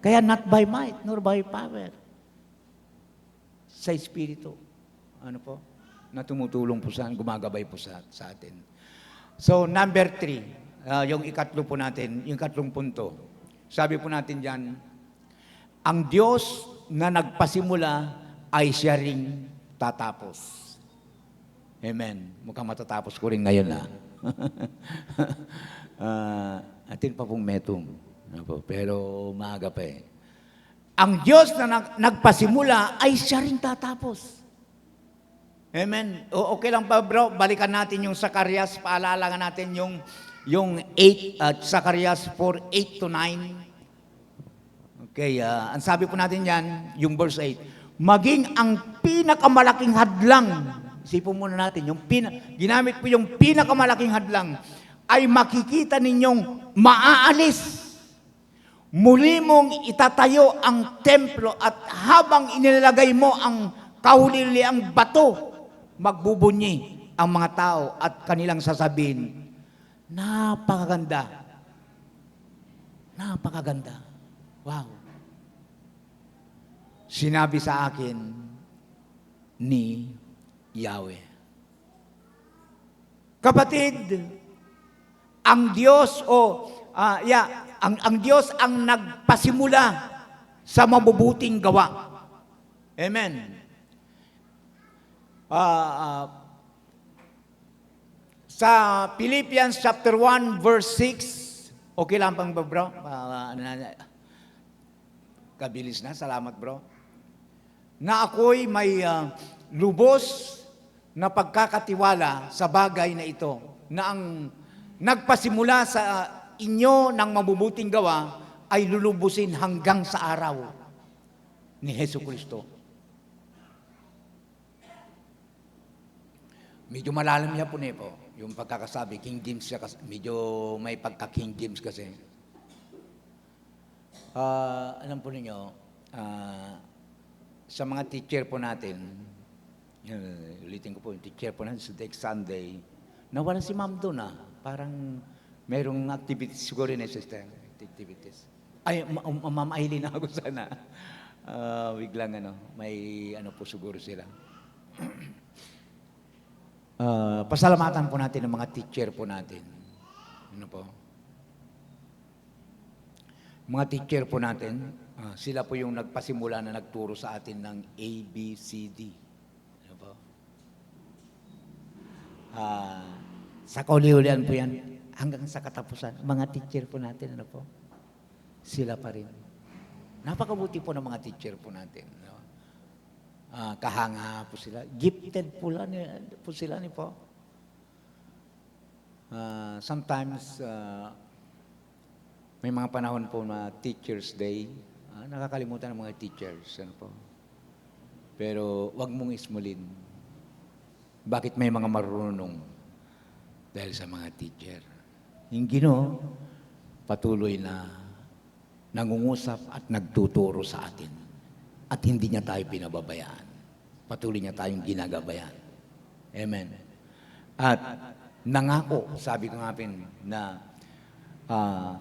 A: Kaya not by might, nor by power. sa Espiritu. Ano po? Na tumutulong po gumagabay po sa atin. So, number 3, yung ikatlo po natin, yung ikatlong punto. Sabi po natin dyan, ang Diyos na nagpasimula ay siya ring tatapos. Amen. Mukhang matatapos ko rin ngayon na. Atin pa pong metong. Ano po? Pero maaga pa eh. Ang Diyos na nagpasimula ay siya rin tatapos. Amen. Okay lang pa bro, balikan natin yung Zacarias, paalala nga natin yung 8, Zacarias 4:8 to 9. Okay, ang sabi po natin yan, yung verse 8, maging ang pinakamalaking hadlang, isipin muna natin, ginamit po yung pinakamalaking hadlang, ay makikita ninyong maaalis. Muli mong itatayo ang templo at habang inilalagay mo ang kahuliliang bato, magbubunyi ang mga tao at kanilang sasabihin, napakaganda. Napakaganda. Wow. Sinabi sa akin ni Yahweh. Kapatid, ang Diyos ang Diyos ang nagpasimula sa mabubuting gawa. Amen. Sa Philippians chapter 1 verse 6, okay lang pang bro? Kabilis na, salamat bro. Na ako'y may lubos na pagkakatiwala sa bagay na ito, na ang nagpasimula sa inyo ng mabubuting gawa ay lulubusin hanggang sa araw ni Hesus Kristo. Medyo malalim niya po po, yung pagkakasabi, King James siya, medyo may pagka-King James kasi. Alam po ninyo, sa mga teacher po natin, ulitin ko po, yung teacher po natin sa next Sunday, nawala si ma'am doon parang merong activities siguro na sister, activities. Ay, Ma'am Aileen ako sana. Biglang may po siguro sila. Pasalamatan po natin ang mga teacher po natin. Ano po? Mga teacher po natin, sila po yung nagpasimula na nagturo sa atin ng ABCD. Ano po? Sa kauli-ulian po yan, hanggang sa katapusan, mga teacher po natin, ano po? Sila pa rin. Napakabuti po ng mga teacher po natin. No? Kahanga po sila. Gifted po sila ni po. Sometimes, may mga panahon po na Teacher's Day, nakakalimutan ng mga teachers. Ano po? Pero wag mong ismulin. Bakit may mga marunong? Dahil sa mga teacher. Yung Ginoo, patuloy na nangungusap at nagtuturo sa atin. At hindi niya tayo pinababayaan. Patuloy niya tayong ginagabayan. Amen. At nangako, sabi ko nga na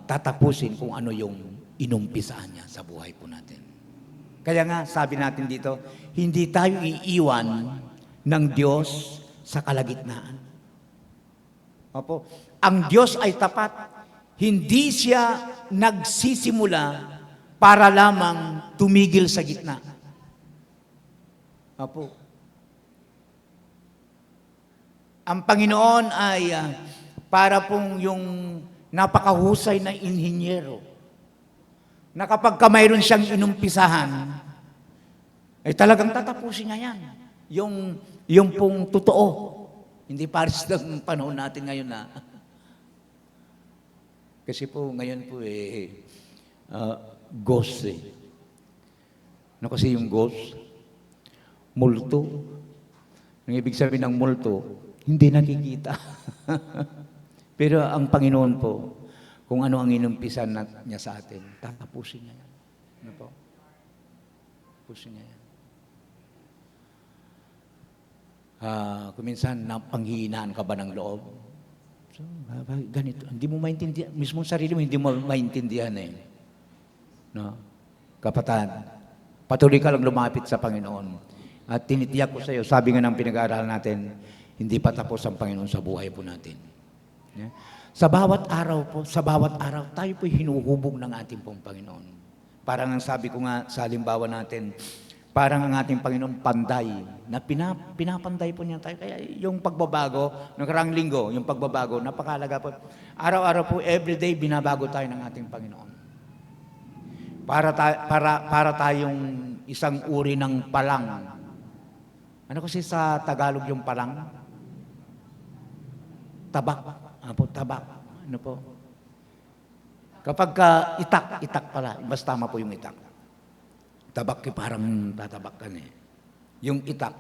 A: tatapusin kung ano yung inumpisaan niya sa buhay po natin. Kaya nga, sabi natin dito, hindi tayo iiwan ng Diyos sa kalagitnaan. Opo. Ang Diyos ay tapat. Hindi siya nagsisimula para lamang tumigil sa gitna. Opo. Ang Panginoon ay para pong yung napakahusay na inhinyero na kapag mayroon siyang inumpisahan, ay talagang tatapusin niya yan. Yung pong totoo. Hindi pares ng panahon natin ngayon na. Kasi po, ngayon po ghost Ano kasi yung ghost? Multo. Ang ibig sabihin ng multo, hindi nakikita. Pero ang Panginoon po, kung ano ang inumpisan niya sa atin, tatapusin niya yan. Ano po? Tapusin niya yan. Kung minsan, napanghihinaan ka ba ng loob? So, ganito. Hindi mo maintindihan. Mismo sarili mo, hindi mo maintindihan No? Kapatid, patuloy ka lang lumapit sa Panginoon. At tinitiyak ko sa iyo, sabi nga ng pinag-aaralan natin, hindi pa tapos ang Panginoon sa buhay po natin. Yeah? Sa bawat araw, tayo po'y hinuhubog ng ating pong Panginoon. Parang ang sabi ko nga sa halimbawa natin, parang ang ating Panginoon panday, na pinapanday po niya tayo. Kaya yung pagbabago, nakarang linggo, yung pagbabago, napakalaga po. Araw-araw po, everyday, binabago tayo ng ating Panginoon. Para tayong isang uri ng palang. Ano kasi sa Tagalog yung palang? Tabak. Ano po, tabak. Ano po? Kapag itak pala, mas tama po yung itak. Tabak parang tatabak ka eh. Yung itak,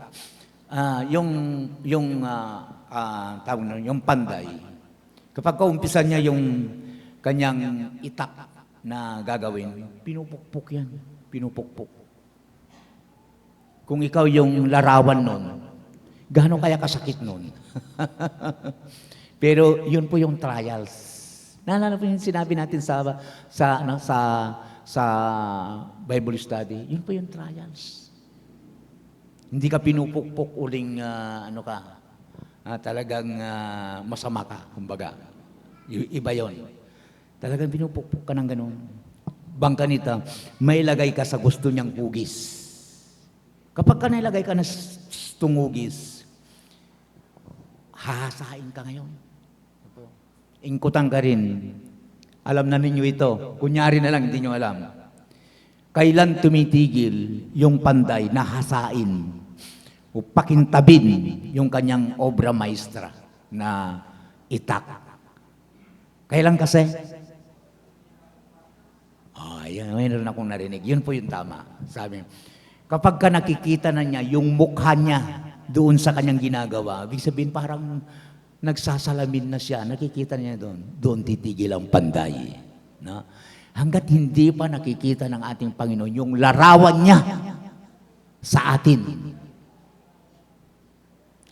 A: tawag na, yung panday. Kapag kaumpisa niya yung kanyang itak na gagawin, pinupukpuk yan. Pinupukpuk. Kung ikaw yung larawan nun, gaano kaya kasakit nun? Pero yun po yung trials. Naalala po yung sinabi natin sa Bible study, yun po yung trials. Hindi ka pinupukpok uling talagang masama ka, kumbaga. Iba yon. Talagang pinupukpok ka ng ganun. Bangka nito, may lagay ka sa gusto niyang hugis. Kapag ka nilagay ka na tungugis, hahasain ka ngayon. Ingkutan ka rin. Alam na ninyo ito. Kunyari na lang, hindi nyo alam. Kailan tumitigil yung panday na hasain o pakintabin yung kanyang obra maestra na itak? Kailan kasi? Yan, mayroon akong narinig. Yun po yung tama. Sabi, kapag ka nakikita na niya yung mukha niya doon sa kanyang ginagawa, ibig sabihin parang nagsasalamin na siya, nakikita niya doon titigil ang panday. No? Hanggat hindi pa nakikita ng ating Panginoon yung larawan niya sa atin,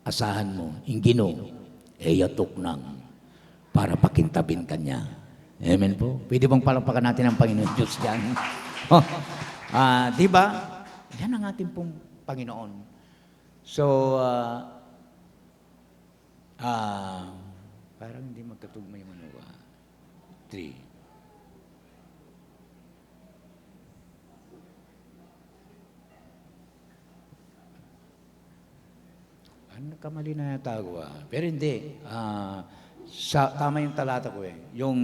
A: asahan mo, Ginoo, yatok nang para pakintabin ka niya. Amen po. Pwede bang palakpakan natin ang Panginoon Diyos dyan? Di ba? Yan ang ating pong Panginoon. So, parang hindi magkatugma yung 3. Kamali na natago Pero hindi. Tama yung talata ko Yung,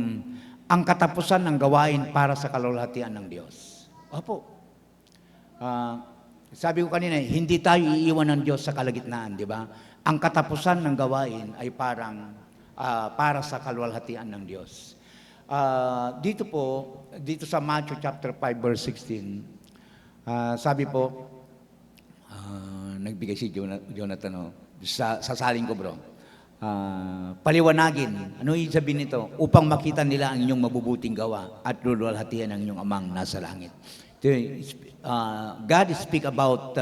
A: ang katapusan ng gawain para sa kalulhatian ng Diyos. Opo. Sabi ko kanina, hindi tayo iiwan ng Diyos sa kalagitnaan, di ba? Ang katapusan ng gawain ay parang para sa kalwalhatian ng Diyos. Dito sa Matthew chapter 5 verse 16, sabi po, nagbigay si Jonathan, sasaling ko bro, paliwanagin, ano ibig sabihin nito? Upang makita nila ang inyong mabubuting gawa at lulwalhatian ang inyong amang nasa langit. God speak about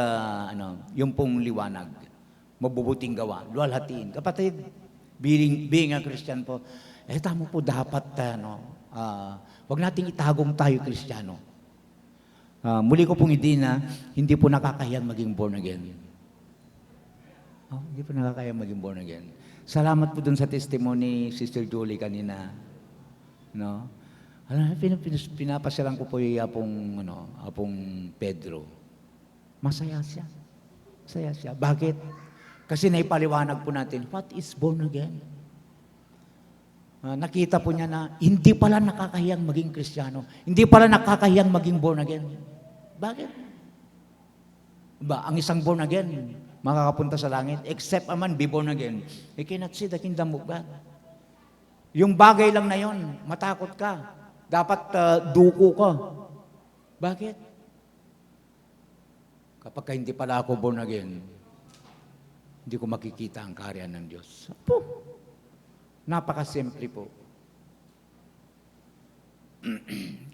A: yung pong liwanag, mabubuting gawa, luwalhatiin. Kapatid, being a Christian po, tama po dapat, wag nating itagong tayo Kristiyano. Muli ko pong hindi po nakakahiyang maging born again. Hindi po nakakahiyang maging born again. Salamat po dun sa testimony Sister Julie kanina. No? Pinapasyalan ko po yung apong Pedro. Masaya siya. Masaya siya. Bakit? Kasi naipaliwanag po natin, what is born again? Nakita po niya na hindi pala nakakahiyang maging Kristiyano. Hindi pala nakakahiyang maging born again. Bakit? Ang isang born again, makakapunta sa langit, except a man be born again, he cannot see the kingdom of God. Yung bagay lang na yon, matakot ka. Dapat duko ka. Bakit? Kapag hindi pala ako born again, hindi ko makikita ang kaharian ng Diyos. Po. Napakasimple po.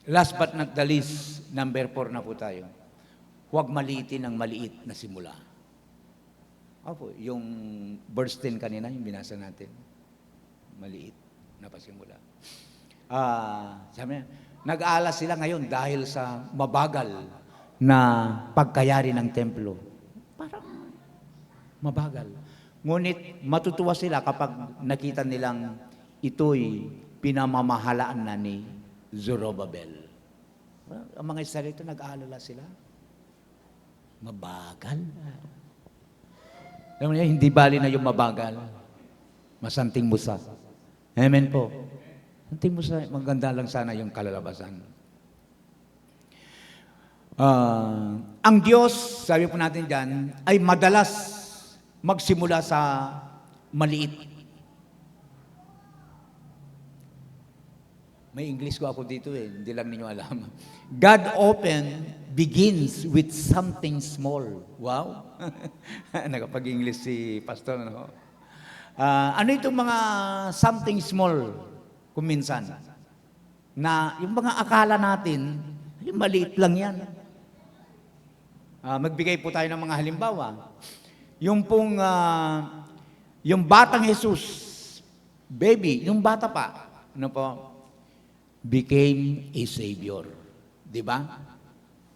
A: Last but not the least, number 4 na po tayo. Huwag maliitin ang maliit na simula. Opo, yung verse 10 kanina, yung binasa natin. Maliit na pasimula. Sabi niya, nag-aalas sila ngayon dahil sa mabagal na pagkayari ng templo. Parang Mabagal. Ngunit matutuwa sila kapag nakita nilang ito'y pinamamahalaan na ni Zorobabel. Ang mga Israelito, nag-aalala sila. Mabagal. Alam niyo, hindi bali na yung mabagal. Masanting musa. Amen po. Santing musa, maganda lang sana yung kalalabasan. Ang Diyos, sabi po natin dyan, ay madalas magsimula sa maliit. May English ko ako dito hindi lang ninyo alam. God often begins with something small. Wow! Nakapag-English si Pastor. Ano? Ano itong mga something small kung minsan? Na yung mga akala natin, yung maliit lang yan. Magbigay po tayo ng mga halimbawa. Yung pong, yung batang Jesus, baby, yung bata pa, ano po, became a Savior. Di ba?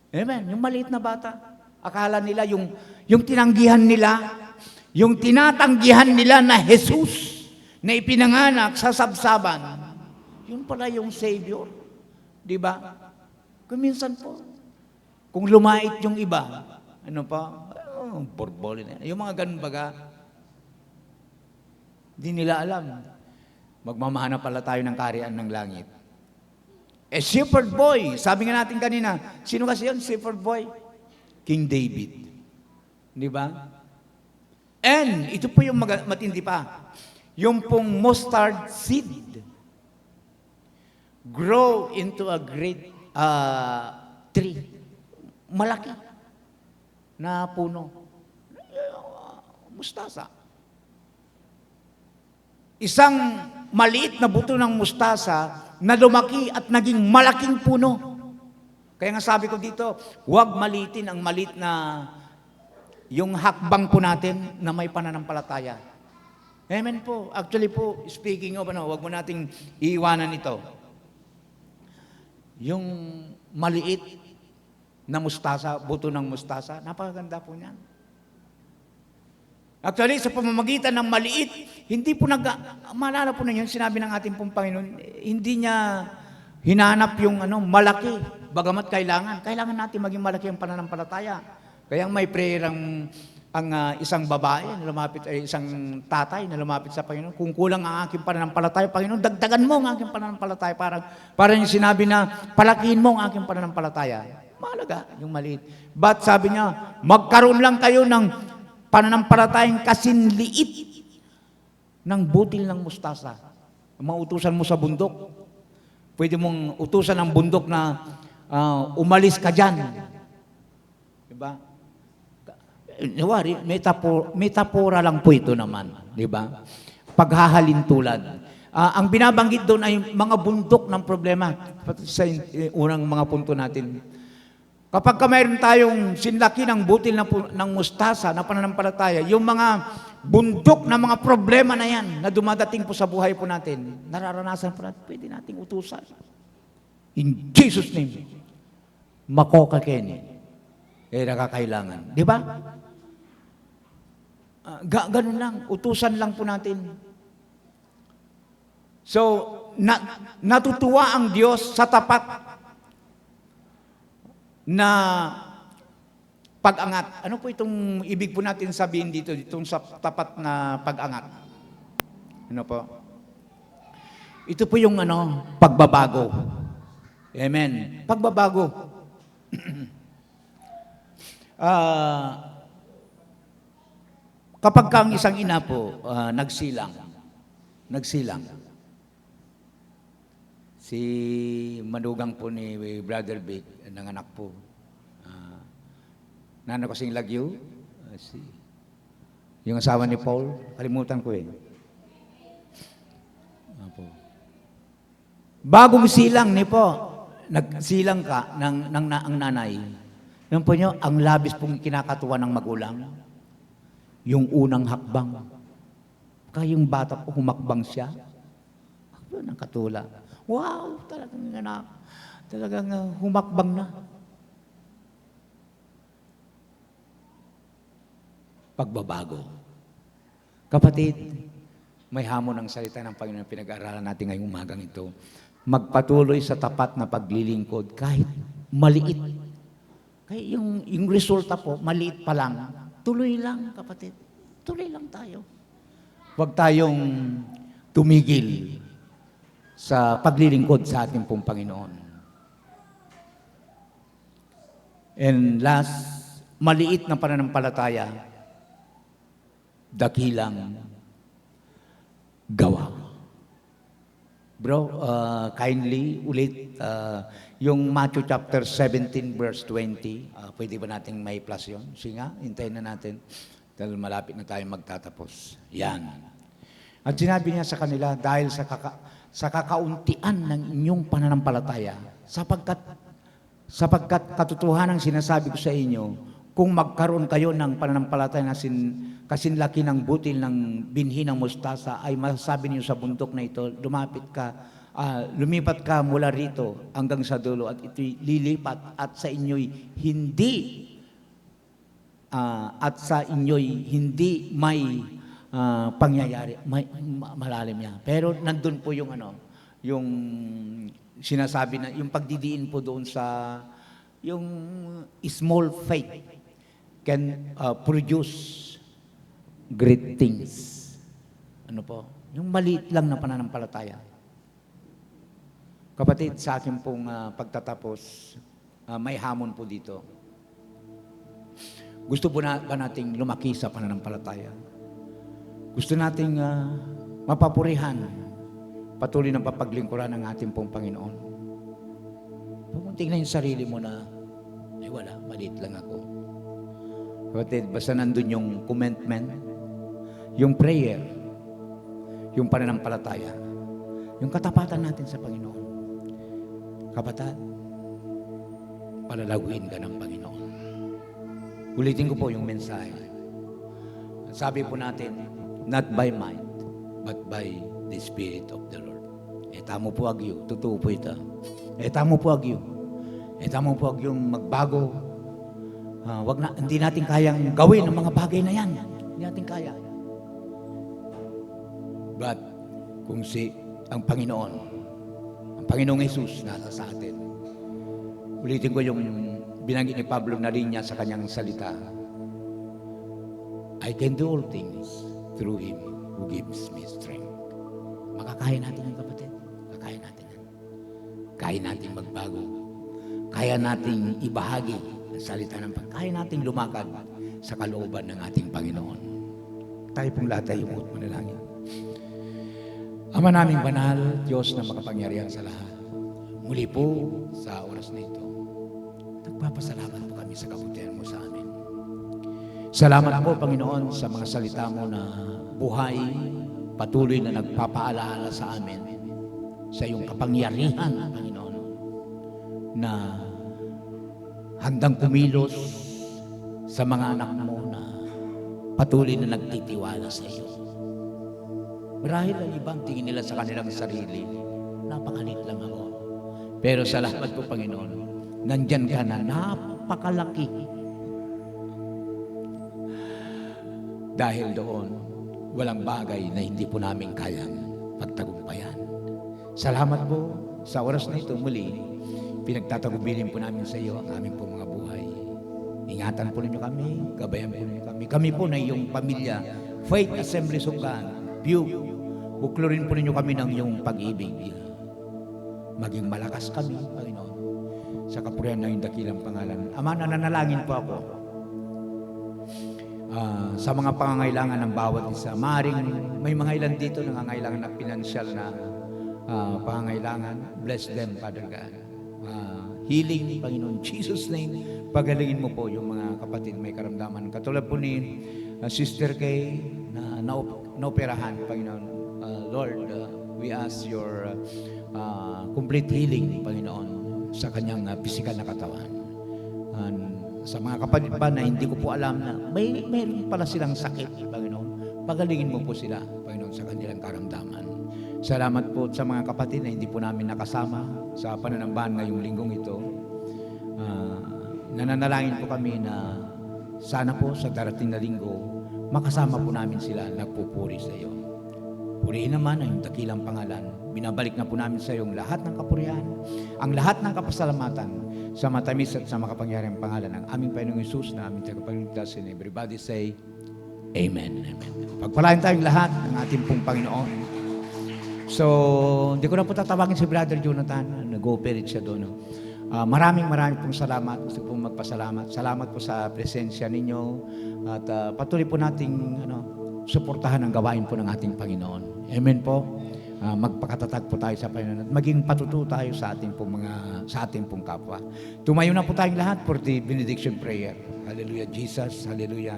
A: Amen. Yung maliit na bata. Akala nila, yung tinanggihan nila, yung tinatanggihan nila na Jesus, na ipinanganak sa sabsaban, yun pala yung Savior. Di ba? Kung minsan po, kung lumait yung iba, ano pa, portfolio na. Yung mga ganun baga, di nila alam. Magmamahana pala tayo ng kaharian ng langit. Shepherd boy, sabi nga natin kanina, sino kasi yun, shepherd boy? King David. Di ba? And, ito po yung matindi pa, yung pong mustard seed grow into a great tree. Malaki na puno. Mustasa. Isang maliit na buto ng mustasa na lumaki at naging malaking puno. Kaya nga sabi ko dito, huwag maliitin ang maliit na yung hakbang po natin na may pananampalataya. Amen po. Actually po, speaking of, huwag mo nating iiwanan ito. Yung maliit na mustasa, buto ng mustasa, napakaganda po niyan. Actually, sa pamamagitan ng maliit, hindi po maalala po na yun, sinabi ng ating pong Panginoon, hindi niya hinanap yung malaki, bagamat kailangan natin maging malaki ang pananampalataya. Kaya may prayer ang isang babae na lumapit, isang tatay na lumapit sa Panginoon, kung kulang ang aking pananampalataya, Panginoon, dagdagan mo ang aking pananampalataya. Parang yung sinabi na, palakihin mo ang aking pananampalataya. Mahalaga yung maliit. But sabi niya, magkaroon lang kayo ng pananampalatayang kasinliit ng butil ng mustasa. Mautusan mo sa bundok. Pwede mong utusan ng bundok na umalis ka dyan. Diba? Metapora lang po ito naman. Diba? Paghahalin tulad. Ang binabanggit doon ay mga bundok ng problema. Sa unang mga punto natin. Kapag mayroon tayong sinlaki ng butil ng mustasa na pananampalataya, yung mga bundok na mga problema na yan na dumadating po sa buhay po natin, nararanasan po natin, pwede nating utusan. In Jesus' name, makokakeni. Nakakailangan. Di ba? Ganun lang. Utusan lang po natin. So, natutuwa ang Diyos sa tapat na pag-angat. Ano po itong ibig po natin sabihin dito, itong sa tapat na pag-angat? Ano po? Ito po yung pagbabago. Amen. Pagbabago. Kapag kang isang ina po, nagsilang. Si manugang po ni Brother Vic, nanganak po. Nana ko sing Lagyo. Yung asawa ni Paul, kalimutan ko Apo. Bagong silang ni po, nagsilang ka ang nanay. Yun po nyo, ang labis pong kinakatuwa ng magulang. Yung unang hakbang. Kaya yung bata po, humakbang siya. Ang katula. Wow, talagang humakbang na. pagbabago. Kapatid, may hamon ang salita ng Panginoon pinag-aaralan natin ngayong umagang ito. Magpatuloy sa tapat na paglilingkod kahit maliit. Kaya yung resulta po, maliit pa lang. Tuloy lang, kapatid. Tuloy lang tayo. Huwag tayong tumigil sa paglilingkod sa ating pong Panginoon. And last, maliit na pananampalataya, dakilang gawa. Bro, kindly ulit yung Matthew chapter 17 verse 20. Pwede ba nating may plus yun? Sige nga, hintayin na natin dahil malapit na tayo magtatapos. Yan. At sinabi niya sa kanila, dahil sa kakauntian ng inyong pananampalataya, sapagkat katotohanan sinasabi ko sa inyo, kung magkaroon kayo ng pananampalataya na kasinlaki ng butil ng binhi ng mustasa, ay masasabi niyo sa bundok na ito, lumipat ka mula rito hanggang sa dulo at ito'y lilipat at sa inyo'y hindi may pangyayari, malalim niya. Pero nandun po yung yung sinasabi na, yung pagdidiin po doon sa, yung small faith can produce great things. Ano po? Yung maliit lang na pananampalataya. Kapatid, sa akin pong pagtatapos, may hamon po dito. Gusto po ba nating lumaki sa pananampalataya? Gusto nating mapapurihan patuloy ng papaglingkuran ng ating pong Panginoon. Kung tingnan yung sarili mo na, wala, maliit lang ako. Kapatid, basta nandun yung commitment, yung prayer, yung pananampalataya, yung katapatan natin sa Panginoon. Kapatid, palalaguin ka ng Panginoon. Ulitin ko po yung mensahe. Sabi po natin, not by might, but by the Spirit of the Lord. Tamo po agyo, totoo po ito. Tamo po agyo. Tamo po agyong magbago. Hindi natin kayang gawin ang mga bagay na yan. Hindi natin kaya. But, kung ang Panginoong Jesus nasa sa atin. Ulitin ko yung binanggit ni Pablo na linya sa kanyang salita. I can do all things through Him who gives me strength. Makakaya natin yan, kapatid. Makakaya natin yan. Kaya natin magbago. Kaya nating ibahagi ang salita ng Panginoon. Kaya nating lumakad sa kalooban ng ating Panginoon. Tayo pong lahat ay umuot manalangin. Ama naming banal, Diyos na makapangyarihan sa lahat. Muli po sa oras na ito, nagpapasalamat po kami sa kabutihan mo sa amin. Salamat po, Panginoon, sa mga salita mo na buhay, patuloy na nagpapaalaala sa amin sa iyong kapangyarihan, Panginoon, na handang kumilos sa mga anak mo na patuloy na nagtitiwala sa iyo. Marahil ang ibang tingin nila sa kanilang sarili, napakalit lang ako. Pero salamat po, Panginoon, nandyan ka na, napakalaki. Dahil doon, walang bagay na hindi po namin kayang pagtagumpayan. Salamat po sa oras na ito muli, pinagtatagubilin po namin sa iyo ang aming po mga buhay. Ingatan po ninyo kami, gabayan po ninyo kami. Kami po na iyong pamilya, Faith Assemblies of God, buklurin po ninyo kami ng iyong pag-ibig. Maging malakas kami, Panginoon, sa kapurihan ng iyong dakilang pangalan. Ama, nananalangin po ako sa mga pangangailangan ng bawat isa. Maaring may mga ilan dito nangangailangan ng pinansyal na pangangailangan. Bless them, Father God. Healing, Panginoon, Jesus' name. Pagalingin mo po yung mga kapatid may karamdaman. Katulad po ni Sister Kay na naoperahan, Panginoon. Lord, we ask your complete healing, Panginoon, sa kanyang physical na katawan. Sa mga kapatid pa na hindi ko po alam na mayroon pala silang sakit, Panginoon, pagalingin mo po sila, Panginoon, sa kanilang karamdaman. Salamat po sa mga kapatid na hindi po namin nakasama sa pananambahan ngayong linggong ito. Nananalangin po kami na sana po sa darating na linggo, makasama po namin sila nagpupuri sa iyo. Purihin naman ang iyong dakilang pangalan. Binabalik na po namin sa iyo ang lahat ng kapurihan, ang lahat ng kapasalamatan sa matamis at sa makapangyarihang pangalan ng aming Panginoong Hesus na aming tagapagligtas. And everybody say, Amen. Amen. Pagpalain tayong lahat ng ating pong Panginoon. So, hindi ko na po tatawagin si Brother Jonathan. Nag-ooperate siya doon. No? Maraming pong salamat. Gusto pong magpasalamat. Salamat po sa presensya ninyo. At patuloy po nating suportahan ang gawain po ng ating Panginoon. Amen po. Magpakatatag po tayo sa Panginoon. At maging patutuo tayo sa ating pong kapwa. Tumayo na po tayong lahat for the benediction prayer. Hallelujah, Jesus. Hallelujah.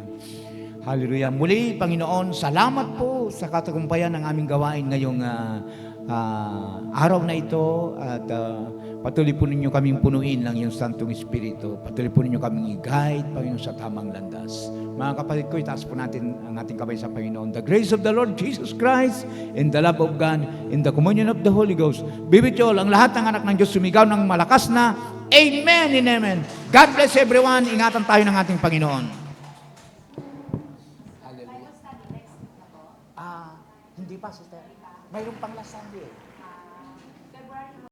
A: Hallelujah. Muli, Panginoon, salamat po sa katagumpayan ng aming gawain ngayong araw na ito at patuloy po ninyo kaming punuin ng iyong Santong Espiritu. Patuloy po ninyo kaming i-guide, Panginoon, sa tamang landas. Mga kapatid ko, itaas po natin ang ating kamay sa Panginoon. The grace of the Lord Jesus Christ and the love of God and the communion of the Holy Ghost be with you all. Ang lahat ng anak ng Diyos sumigaw ng malakas na Amen and Amen. God bless everyone. Ingatan tayo ng ating Panginoon. Hindi pa, sister. Mayroon pang last Sunday.